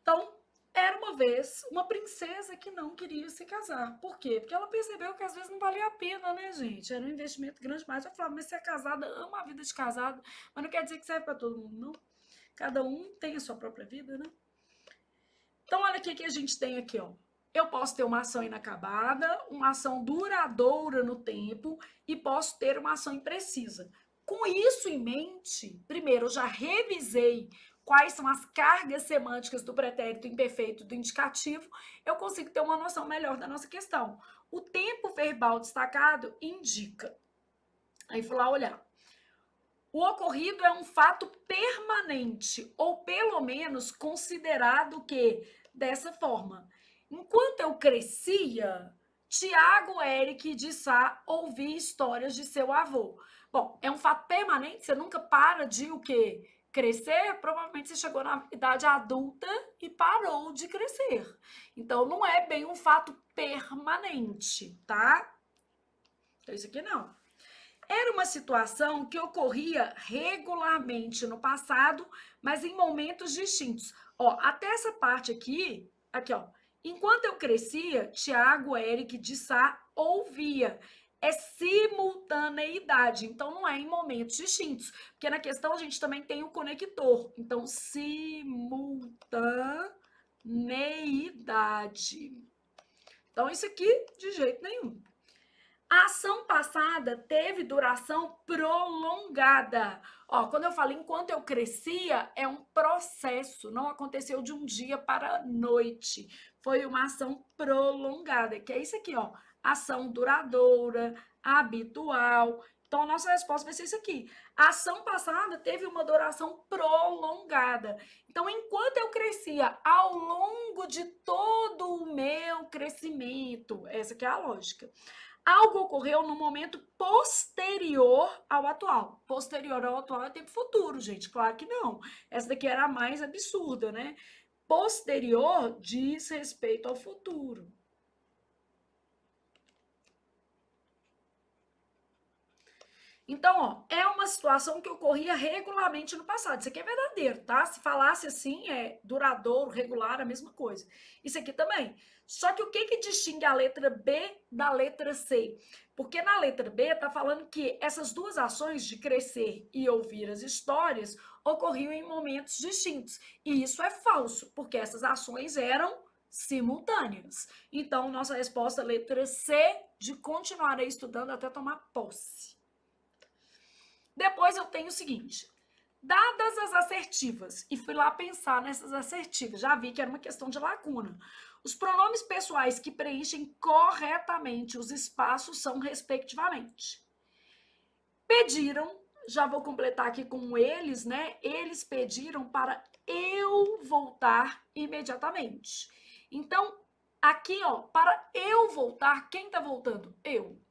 Então, era uma vez uma princesa que não queria se casar. Por quê? Porque ela percebeu que às vezes não valia a pena, né, gente? Era um investimento grande demais. Eu falava, mas você é casada, ama a vida de casado, mas não quer dizer que serve para todo mundo, não. Cada um tem a sua própria vida, né? Então, olha o que a gente tem aqui, ó. Eu posso ter uma ação inacabada, uma ação duradoura no tempo e posso ter uma ação imprecisa. Com isso em mente, primeiro, eu já revisei quais são as cargas semânticas do pretérito imperfeito do indicativo, eu consigo ter uma noção melhor da nossa questão. O tempo verbal destacado indica. Aí fui lá olhar. O ocorrido é um fato permanente, ou pelo menos considerado que dessa forma. Enquanto eu crescia, Tiago, Eric de Sá ouvia histórias de seu avô. Bom, é um fato permanente, você nunca para de o quê? Crescer, provavelmente você chegou na idade adulta e parou de crescer. Então, não é bem um fato permanente, tá? Então, isso aqui não. Era uma situação que ocorria regularmente no passado, mas em momentos distintos. Ó, até essa parte aqui, ó. Enquanto eu crescia, Tiago, Eric de Sá ouvia. É simultaneidade, então não é em momentos distintos, porque na questão a gente também tem o conector. Então, simultaneidade. Então, isso aqui de jeito nenhum. A ação passada teve duração prolongada. Ó, quando eu falo enquanto eu crescia, é um processo, não aconteceu de um dia para a noite. Foi uma ação prolongada, que é isso aqui, ó. Ação duradoura, habitual. Então, a nossa resposta vai ser isso aqui. A ação passada teve uma duração prolongada. Então, enquanto eu crescia, ao longo de todo o meu crescimento, essa que é a lógica. Algo ocorreu no momento posterior ao atual. Posterior ao atual é tempo futuro, gente. Claro que não. Essa daqui era a mais absurda, né? Posterior diz respeito ao futuro. Então, ó, é uma situação que ocorria regularmente no passado. Isso aqui é verdadeiro, tá? Se falasse assim, é duradouro, regular, a mesma coisa. Isso aqui também. Só que o que distingue a letra B da letra C? Porque na letra B tá falando que essas duas ações de crescer e ouvir as histórias ocorriam em momentos distintos. E isso é falso, porque essas ações eram simultâneas. Então, nossa resposta, letra C, de continuar estudando até tomar posse. Depois eu tenho o seguinte, dadas as assertivas, e fui lá pensar nessas assertivas, já vi que era uma questão de lacuna. Os pronomes pessoais que preenchem corretamente os espaços são respectivamente. Pediram, já vou completar aqui com eles, né? Eles pediram para eu voltar imediatamente. Então, aqui, ó, para eu voltar, quem tá voltando? Eu.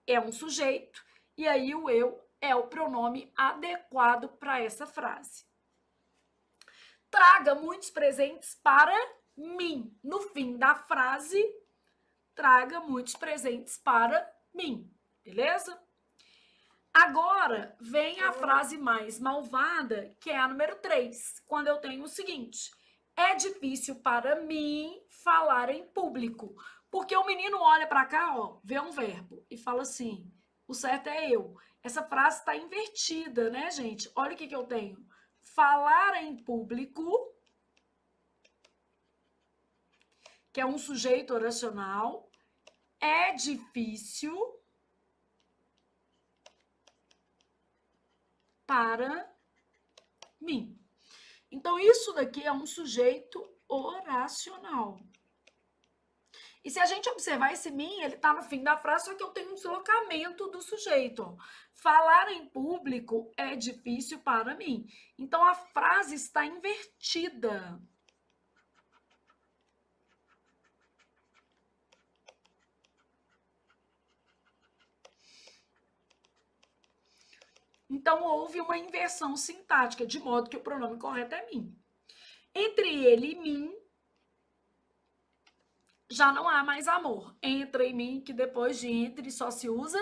É um sujeito, e aí o eu é o pronome adequado para essa frase. Traga muitos presentes para mim. No fim da frase, traga muitos presentes para mim. Beleza? Agora vem a frase mais malvada, que é a número 3, quando eu tenho o seguinte: é difícil para mim falar em público. Porque o menino olha para cá, ó, vê um verbo e fala assim: o certo é eu. Essa frase está invertida, né, gente? Olha o que eu tenho. Falar em público, que é um sujeito oracional, é difícil para mim. Então, isso daqui é um sujeito oracional. E se a gente observar esse mim, ele está no fim da frase, só que eu tenho um deslocamento do sujeito. Falar em público é difícil para mim. Então, a frase está invertida. Então, houve uma inversão sintática, de modo que o pronome correto é mim. Entre ele e mim, já não há mais amor. Entra em mim, que depois de entre só se usa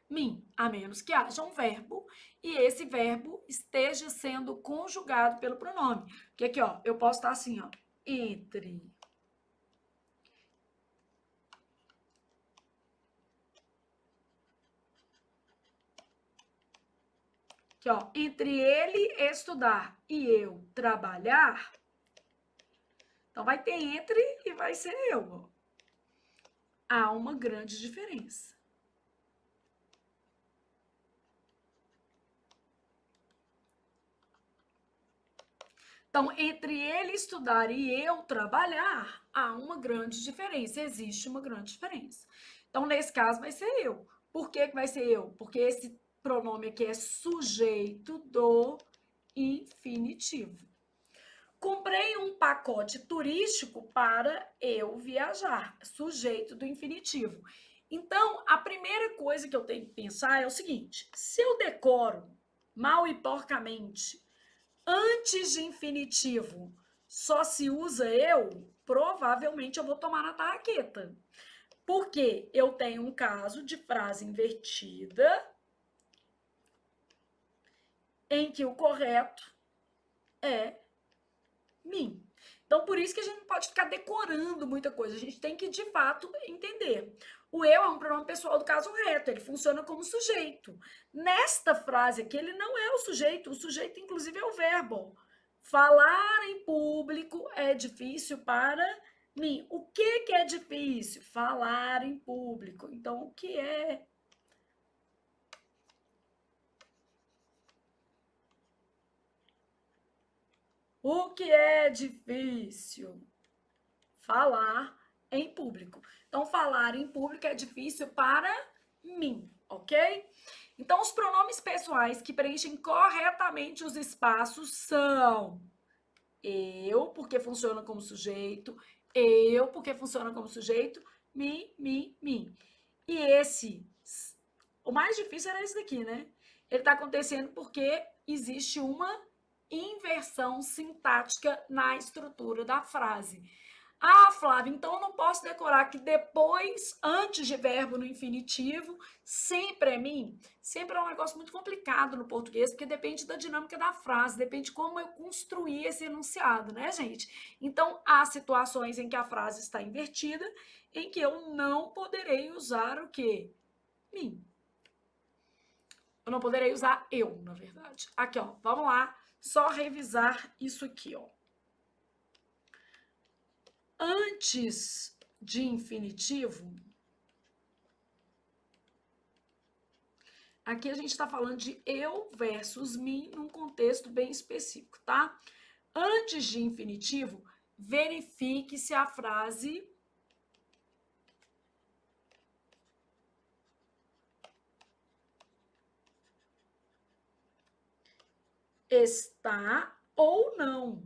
mim, a menos que haja um verbo e esse verbo esteja sendo conjugado pelo pronome. Porque aqui, ó, eu posso estar assim, ó, entre. Aqui, ó, entre ele estudar e eu trabalhar. Então, vai ter entre e vai ser eu. Há uma grande diferença. Então, entre ele estudar e eu trabalhar, há uma grande diferença. Existe uma grande diferença. Então, nesse caso, vai ser eu. Por que vai ser eu? Porque esse pronome aqui é sujeito do infinitivo. Comprei um pacote turístico para eu viajar. Sujeito do infinitivo. Então, a primeira coisa que eu tenho que pensar é o seguinte: se eu decoro mal e porcamente antes de infinitivo só se usa eu, provavelmente eu vou tomar na tarraqueta. Porque eu tenho um caso de frase invertida em que o correto é mim. Então, por isso que a gente não pode ficar decorando muita coisa. A gente tem que, de fato, entender. O eu é um pronome pessoal do caso reto, ele funciona como sujeito. Nesta frase aqui, ele não é o sujeito inclusive, é o verbo. Falar em público é difícil para mim. O que é difícil? Falar em público. Então, o que é? O que é difícil? Falar em público. Então, falar em público é difícil para mim, ok? Então, os pronomes pessoais que preenchem corretamente os espaços são eu, porque funciona como sujeito, eu, porque funciona como sujeito, me. E esse, o mais difícil era esse daqui, né? Ele está acontecendo porque existe uma inversão sintática na estrutura da frase. Ah, Flávia, então eu não posso decorar que depois, antes de verbo no infinitivo, sempre é mim? Sempre é um negócio muito complicado no português, porque depende da dinâmica da frase, depende de como eu construir esse enunciado, né, gente? Então, há situações em que a frase está invertida, em que eu não poderei usar o quê? Mim. Eu não poderei usar eu, na verdade. Aqui, ó, vamos lá, só revisar isso aqui, ó. Antes de infinitivo, aqui a gente está falando de eu versus mim num contexto bem específico, tá? Antes de infinitivo, verifique se a frase está ou não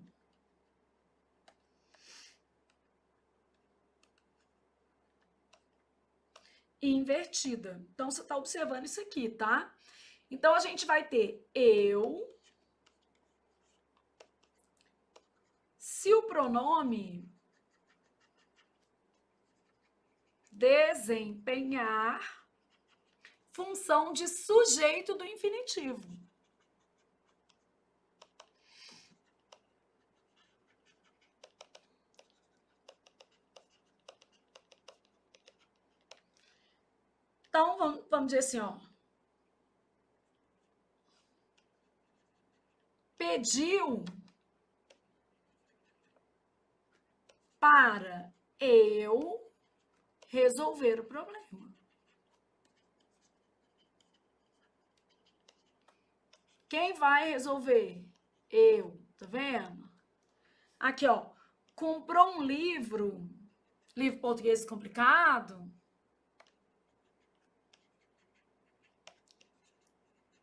invertida. Então, você está observando isso aqui, tá? Então, a gente vai ter eu. Se o pronome desempenhar função de sujeito do infinitivo. Então, vamos dizer assim, ó. Pediu para eu resolver o problema. Quem vai resolver? Eu, tá vendo? Aqui, ó. Comprou um livro português complicado,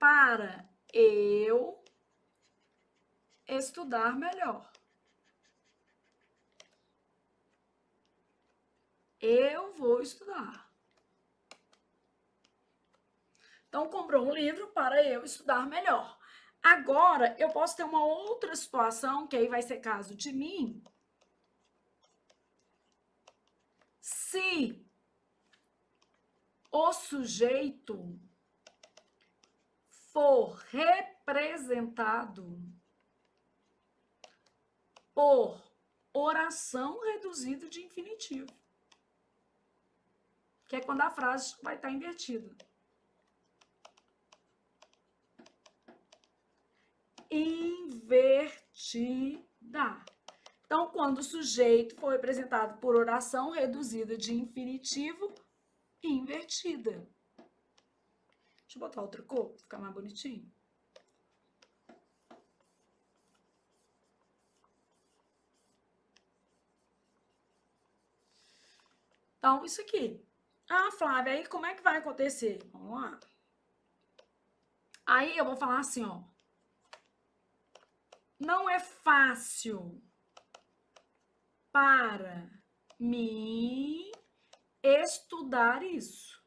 para eu estudar melhor. Eu vou estudar. Então, comprou um livro para eu estudar melhor. Agora, eu posso ter uma outra situação, que aí vai ser caso de mim. Se o sujeito for representado por oração reduzida de infinitivo, que é quando a frase vai estar invertida. Invertida. Então, quando o sujeito for representado por oração reduzida de infinitivo invertida. Deixa eu botar outra cor, pra ficar mais bonitinho. Então, isso aqui. Ah, Flávia, aí como é que vai acontecer? Vamos lá. Aí eu vou falar assim, ó. Não é fácil para mim estudar isso.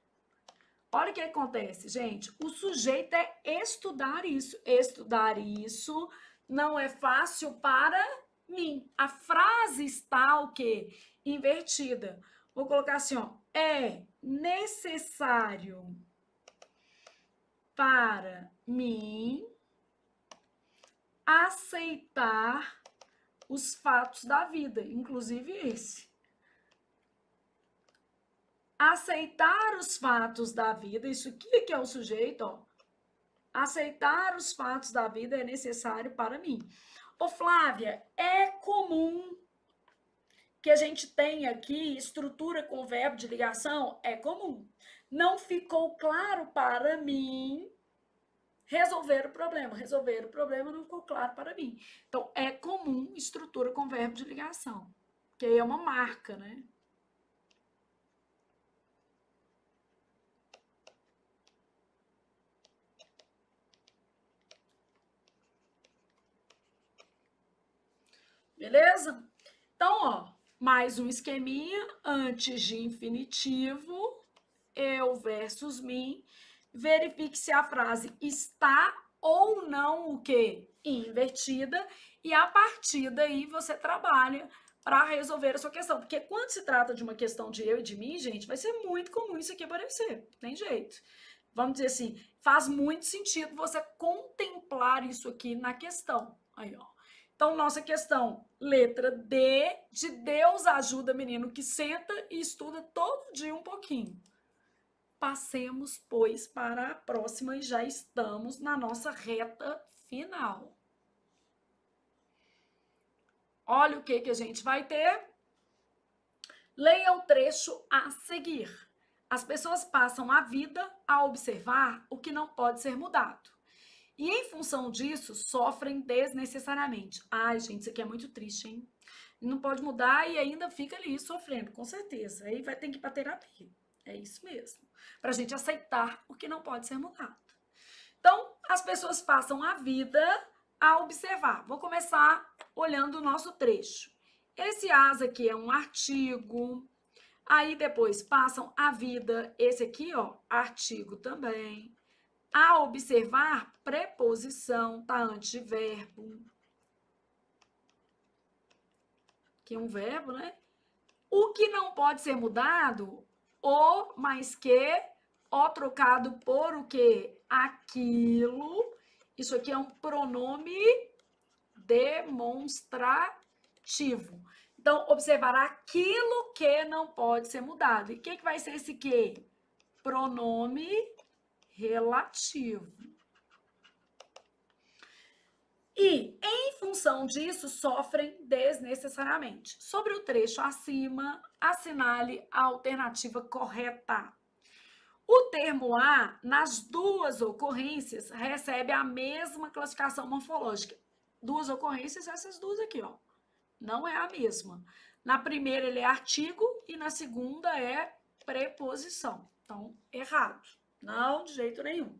Olha o que acontece, gente. O sujeito é estudar isso. Estudar isso não é fácil para mim. A frase está o quê? Invertida. Vou colocar assim, ó. É necessário para mim aceitar os fatos da vida, inclusive esse. Aceitar os fatos da vida, isso aqui que é o sujeito, ó. Aceitar os fatos da vida é necessário para mim. Ô, Flávia, é comum que a gente tenha aqui estrutura com verbo de ligação? É comum. Não ficou claro para mim resolver o problema. Resolver o problema não ficou claro para mim. Então, é comum estrutura com verbo de ligação, que aí é uma marca, né? Beleza? Então, ó, mais um esqueminha antes de infinitivo, eu versus mim. Verifique se a frase está ou não o quê? Invertida. E a partir daí você trabalha para resolver a sua questão. Porque quando se trata de uma questão de eu e de mim, gente, vai ser muito comum isso aqui aparecer. Tem jeito. Vamos dizer assim, faz muito sentido você contemplar isso aqui na questão. Aí, ó. Então, nossa questão, letra D, de Deus ajuda menino que senta e estuda todo dia um pouquinho. Passemos, pois, para a próxima e já estamos na nossa reta final. Olha o que a gente vai ter. Leia o trecho a seguir. As pessoas passam a vida a observar o que não pode ser mudado. E, em função disso, sofrem desnecessariamente. Ai, gente, isso aqui é muito triste, hein? Não pode mudar e ainda fica ali sofrendo, com certeza. Aí vai ter que ir para terapia. É isso mesmo. Para a gente aceitar o que não pode ser mudado. Então, as pessoas passam a vida a observar. Vou começar olhando o nosso trecho. Esse as aqui é um artigo. Aí depois passam a vida. Esse aqui, ó, artigo também. A observar, preposição, tá antes de verbo. Que é um verbo, né? O que não pode ser mudado, o mais que, o trocado por o que? Aquilo. Isso aqui é um pronome demonstrativo. Então, observar aquilo que não pode ser mudado. E o que vai ser esse que? Pronome relativo. E, em função disso, sofrem desnecessariamente. Sobre o trecho acima, assinale a alternativa correta. O termo a, nas duas ocorrências, recebe a mesma classificação morfológica. Duas ocorrências, essas duas aqui, ó. Não é a mesma. Na primeira, ele é artigo e na segunda é preposição. Então, errado. Não, de jeito nenhum.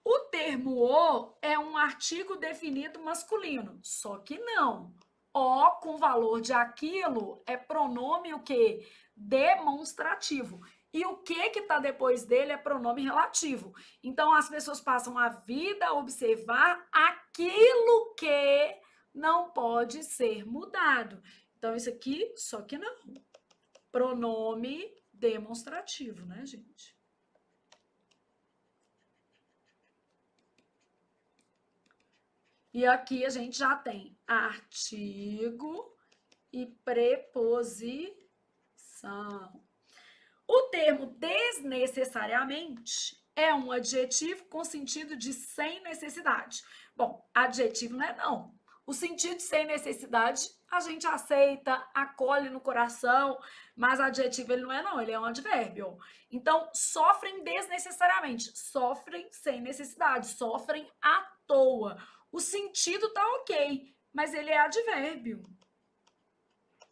O termo o é um artigo definido masculino, só que não. O com valor de aquilo é pronome o quê? Demonstrativo. E o que está depois dele é pronome relativo. Então, as pessoas passam a vida a observar aquilo que não pode ser mudado. Então, isso aqui, só que não. pronome demonstrativo, né, gente? E aqui a gente já tem artigo e preposição. O termo desnecessariamente é um adjetivo com sentido de sem necessidade. Bom, adjetivo não é não. O sentido de sem necessidade a gente aceita, acolhe no coração, mas adjetivo ele não é não, ele é um advérbio. Então, sofrem desnecessariamente, sofrem sem necessidade, sofrem à toa. O sentido tá ok, mas ele é advérbio.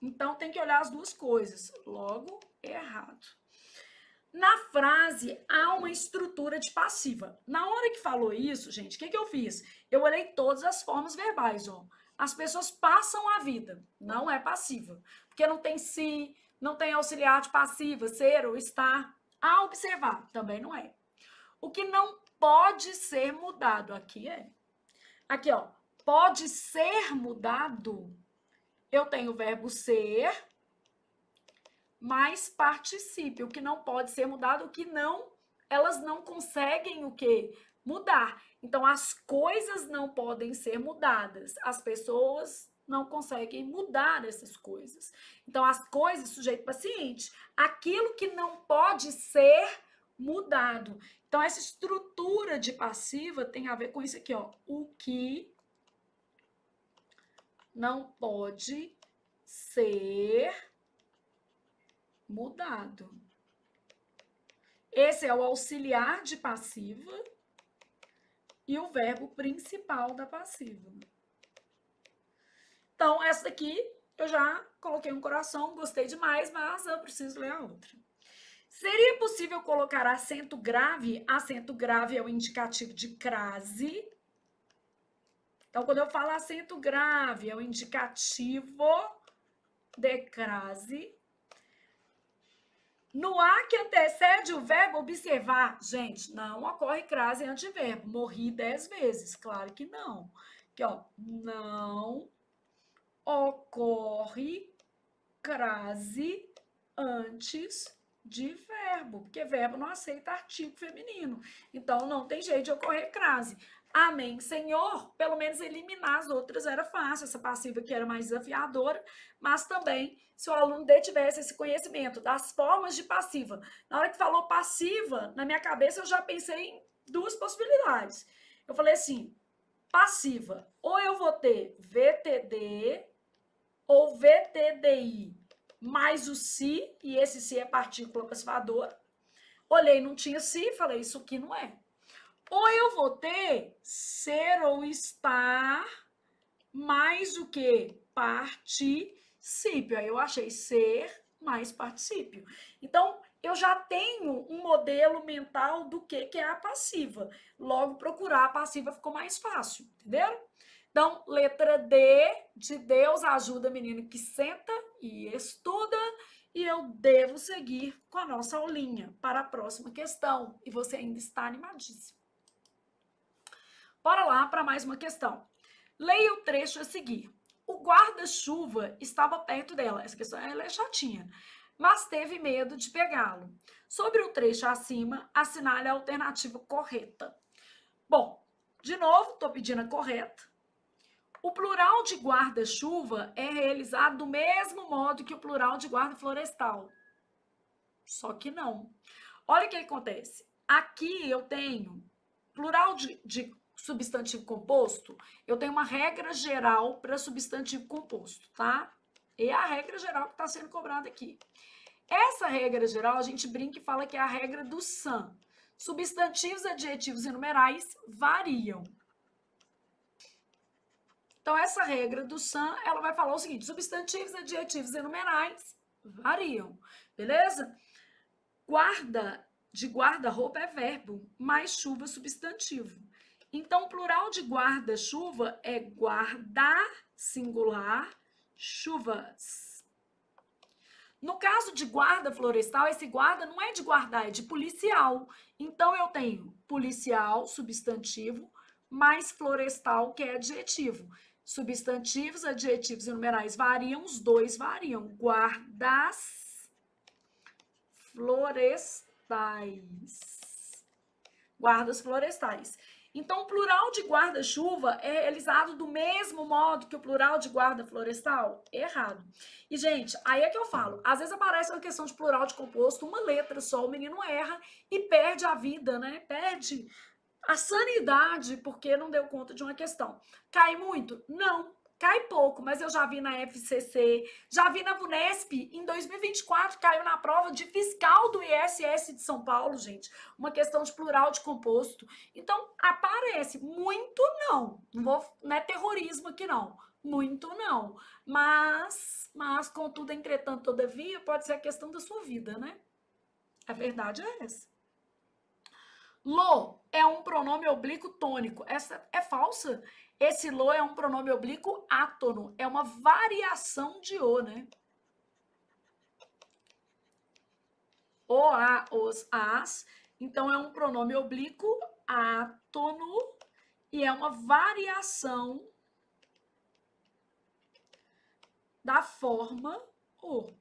Então, tem que olhar as duas coisas. Logo, errado. Na frase, há uma estrutura de passiva. Na hora que falou isso, gente, o que eu fiz? Eu olhei todas as formas verbais, ó. As pessoas passam a vida, não é passiva. Porque não tem se, não tem auxiliar de passiva, ser ou estar. A observar, também não é. O que não pode ser mudado aqui é. Aqui, ó. Pode ser mudado. Eu tenho o verbo ser mais particípio, o que não pode ser mudado, o que não, elas não conseguem o quê? Mudar. Então, as coisas não podem ser mudadas, as pessoas não conseguem mudar essas coisas. Então, as coisas, sujeito paciente, aquilo que não pode ser mudado. Então, essa estrutura de passiva tem a ver com isso aqui, ó. O que não pode ser mudado. Esse é o auxiliar de passiva e o verbo principal da passiva. Então, essa daqui eu já coloquei um coração, gostei demais, mas eu preciso ler a outra. Seria possível colocar acento grave? Acento grave é o indicativo de crase. Então, quando eu falo acento grave, é o indicativo de crase. No A que antecede o verbo observar, gente, não ocorre crase em antiverbo. Morri 10 vezes, claro que não. Aqui, ó, não ocorre crase antes de verbo, porque verbo não aceita artigo feminino. Então, não tem jeito de ocorrer crase. Amém, Senhor. Pelo menos eliminar as outras era fácil. Essa passiva aqui era mais desafiadora, mas também, se o aluno tivesse esse conhecimento das formas de passiva. Na hora que falou passiva, na minha cabeça eu já pensei em duas possibilidades. Eu falei assim, passiva, ou eu vou ter VTD ou VTDI mais o se, e esse se é partícula passivadora. Olhei, não tinha se, falei, isso aqui não é. Ou eu vou ter ser ou estar mais o que? Particípio. Aí eu achei ser mais particípio. Então, eu já tenho um modelo mental do que é a passiva. Logo, procurar a passiva ficou mais fácil, entenderam? Então, letra D de Deus ajuda menino que senta e estuda. E eu devo seguir com a nossa aulinha para a próxima questão. E você ainda está animadíssimo. Bora lá para mais uma questão. Leia o trecho a seguir. O guarda-chuva estava perto dela. Essa questão ela é chatinha. Mas teve medo de pegá-lo. Sobre o trecho acima, assinale a alternativa correta. Bom, de novo, estou pedindo a correta. O plural de guarda-chuva é realizado do mesmo modo que o plural de guarda florestal. Só que não. Olha o que acontece. Aqui eu tenho plural de substantivo composto, eu tenho uma regra geral para substantivo composto, tá? É a regra geral que está sendo cobrada aqui. Essa regra geral, a gente brinca e fala que é a regra do SAM. Substantivos, adjetivos e numerais variam. Então, essa regra do SAM, ela vai falar o seguinte, substantivos, adjetivos e numerais variam, beleza? De guarda-roupa é verbo, mais chuva substantivo. Então, o plural de guarda-chuva é guarda, singular, chuvas. No caso de guarda florestal, esse guarda não é de guardar, é de policial. Então, eu tenho policial, substantivo, mais florestal, que é adjetivo. Substantivos, adjetivos e numerais variam, os dois variam. Guardas florestais. Guardas florestais. Então, o plural de guarda-chuva é realizado do mesmo modo que o plural de guarda florestal? Errado. E, gente, aí é que eu falo. Às vezes aparece uma questão de plural de composto, uma letra só, o menino erra e perde a vida, né? Perde a sanidade porque não deu conta de uma questão. Cai muito? Não. Cai pouco, mas eu já vi na FCC, já vi na VUNESP, em 2024 caiu na prova de fiscal do ISS de São Paulo, gente, uma questão de plural de composto. Então, aparece, muito não, não é terrorismo aqui não, muito não, mas contudo, entretanto, todavia, pode ser a questão da sua vida, né? A verdade é essa. Lo é um pronome oblíquo tônico. Essa é falsa. Esse lo é um pronome oblíquo átono. É uma variação de o, né? O, a, os, as. Então, é um pronome oblíquo átono e é uma variação da forma o.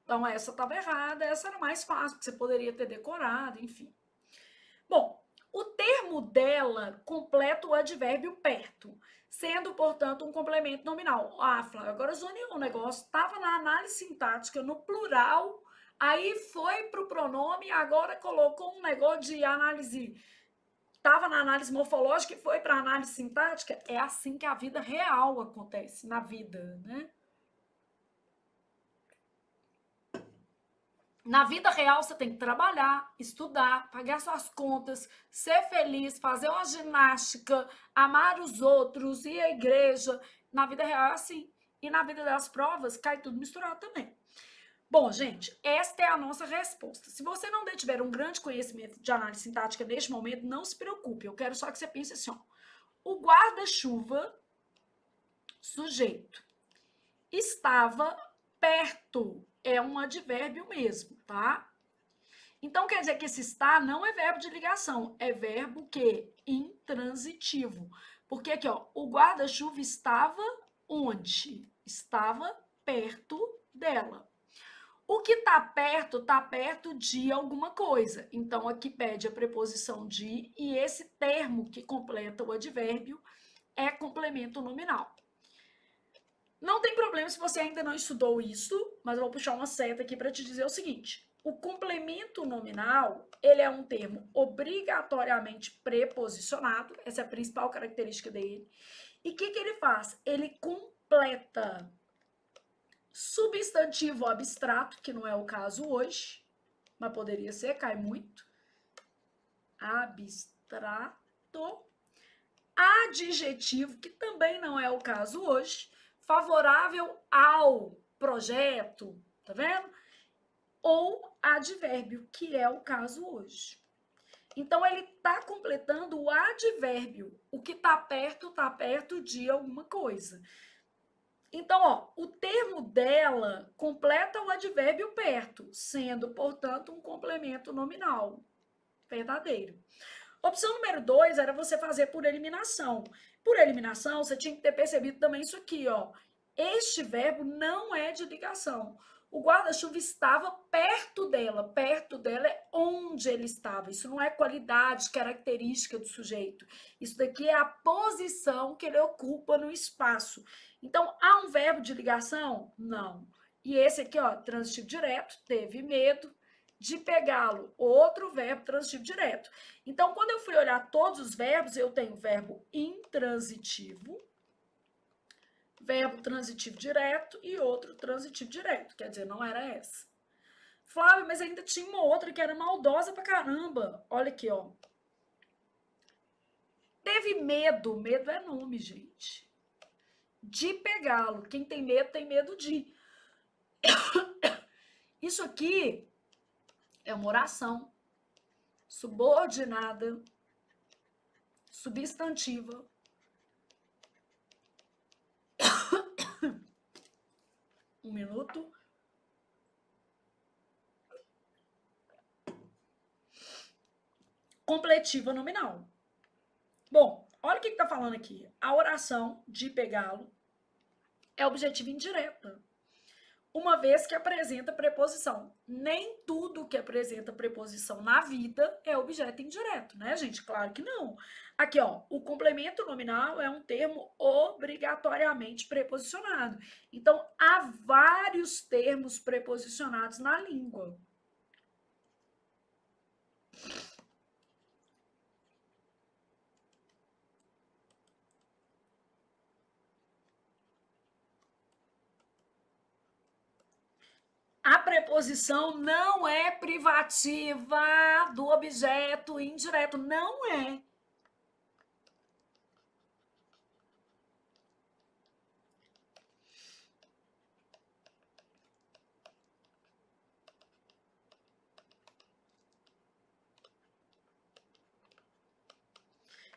Então, essa estava errada, essa era mais fácil, que você poderia ter decorado, enfim. Bom, o termo dela completa o advérbio perto, sendo, portanto, um complemento nominal. Ah, Flávia, agora zoneou um negócio, estava na análise sintática, no plural, aí foi para o pronome, agora colocou um negócio de análise, estava na análise morfológica e foi para a análise sintática. É assim que a vida real acontece, na vida, né? Na vida real, você tem que trabalhar, estudar, pagar suas contas, ser feliz, fazer uma ginástica, amar os outros, ir à igreja. Na vida real é assim. E na vida das provas, cai tudo misturado também. Bom, gente, esta é a nossa resposta. Se você não tiver um grande conhecimento de análise sintática neste momento, não se preocupe. Eu quero só que você pense assim, ó. O guarda-chuva, sujeito, estava perto. É um advérbio mesmo, tá? Então, quer dizer que esse está não é verbo de ligação, é verbo que? Intransitivo. Porque aqui, ó, o guarda-chuva estava onde? Estava perto dela. O que tá perto de alguma coisa. Então, aqui pede a preposição de e esse termo que completa o advérbio é complemento nominal. Não tem problema se você ainda não estudou isso, mas eu vou puxar uma seta aqui para te dizer o seguinte. O complemento nominal, ele é um termo obrigatoriamente preposicionado, essa é a principal característica dele. E o que ele faz? Ele completa substantivo abstrato, que não é o caso hoje, mas poderia ser, cai muito. Abstrato. Adjetivo, que também não é o caso hoje, favorável ao projeto, tá vendo? Ou advérbio, que é o caso hoje. Então, ele está completando o advérbio. O que está perto de alguma coisa. Então, ó, o termo dela completa o advérbio perto, sendo, portanto, um complemento nominal. Verdadeiro. Opção número 2 era você fazer por eliminação. Por eliminação, você tinha que ter percebido também isso aqui, ó. Este verbo não é de ligação. O guarda-chuva estava perto dela. Perto dela é onde ele estava. Isso não é qualidade, característica do sujeito. Isso daqui é a posição que ele ocupa no espaço. Então, há um verbo de ligação? Não. E esse aqui, ó, transitivo direto, teve medo de pegá-lo. Outro verbo transitivo direto. Então, quando eu fui olhar todos os verbos, eu tenho verbo intransitivo, verbo transitivo direto e outro transitivo direto. Quer dizer, não era essa. Flávia, mas ainda tinha uma outra que era maldosa pra caramba. Olha aqui, ó. Teve medo. Medo é nome, gente. De pegá-lo. Quem tem medo de. Isso aqui é uma oração subordinada, substantiva. Um minuto. Completiva nominal. Bom, olha o que está falando aqui. A oração de pegá-lo é objetiva indireta. uma vez que apresenta preposição. Nem tudo que apresenta preposição na vida é objeto indireto, né, gente? Claro que não. Aqui, ó, o complemento nominal é um termo obrigatoriamente preposicionado. Então, há vários termos preposicionados na língua. A preposição não é privativa do objeto indireto, não é.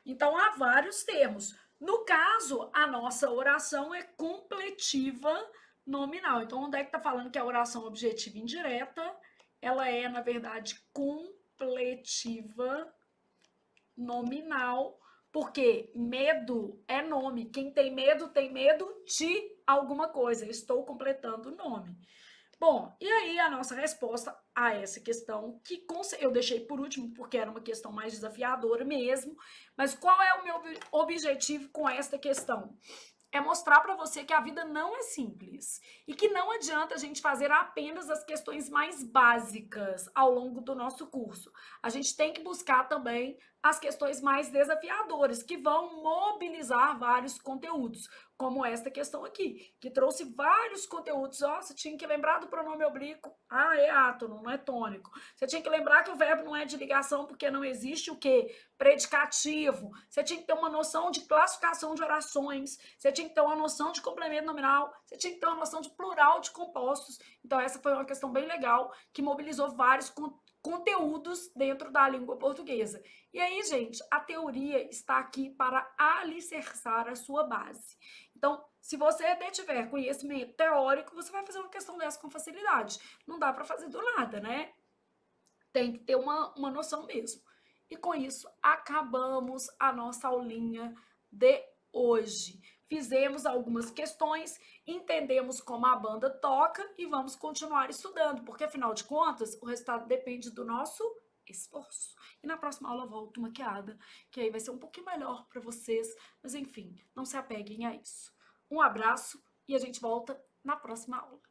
Então, há vários termos. No caso, a nossa oração é completiva nominal. Então, onde é que está falando que a oração objetiva indireta, ela é, na verdade, completiva nominal, porque medo é nome. Quem tem medo de alguma coisa. Eu estou completando o nome. Bom, e aí a nossa resposta a essa questão, que eu deixei por último, porque era uma questão mais desafiadora mesmo, mas qual é o meu objetivo com esta questão? É mostrar para você que a vida não é simples e que não adianta a gente fazer apenas as questões mais básicas ao longo do nosso curso. A gente tem que buscar também as questões mais desafiadoras, que vão mobilizar vários conteúdos, como esta questão aqui, que trouxe vários conteúdos. Ó, você tinha que lembrar do pronome oblíquo. Ah, é átono, não é tônico. Você tinha que lembrar que o verbo não é de ligação porque não existe o quê? Predicativo. Você tinha que ter uma noção de classificação de orações. Você tinha que ter uma noção de complemento nominal. Você tinha que ter uma noção de plural de compostos. Então, essa foi uma questão bem legal que mobilizou vários conteúdos dentro da língua portuguesa. E aí, gente, a teoria está aqui para alicerçar a sua base. Então, se você tiver conhecimento teórico, você vai fazer uma questão dessa com facilidade. Não dá para fazer do nada, né? Tem que ter uma noção mesmo. E com isso, acabamos a nossa aulinha de hoje. Fizemos algumas questões, entendemos como a banda toca e vamos continuar estudando, porque afinal de contas, o resultado depende do nosso esforço. E na próxima aula eu volto maquiada, que aí vai ser um pouquinho melhor para vocês, mas enfim, não se apeguem a isso. Um abraço e a gente volta na próxima aula.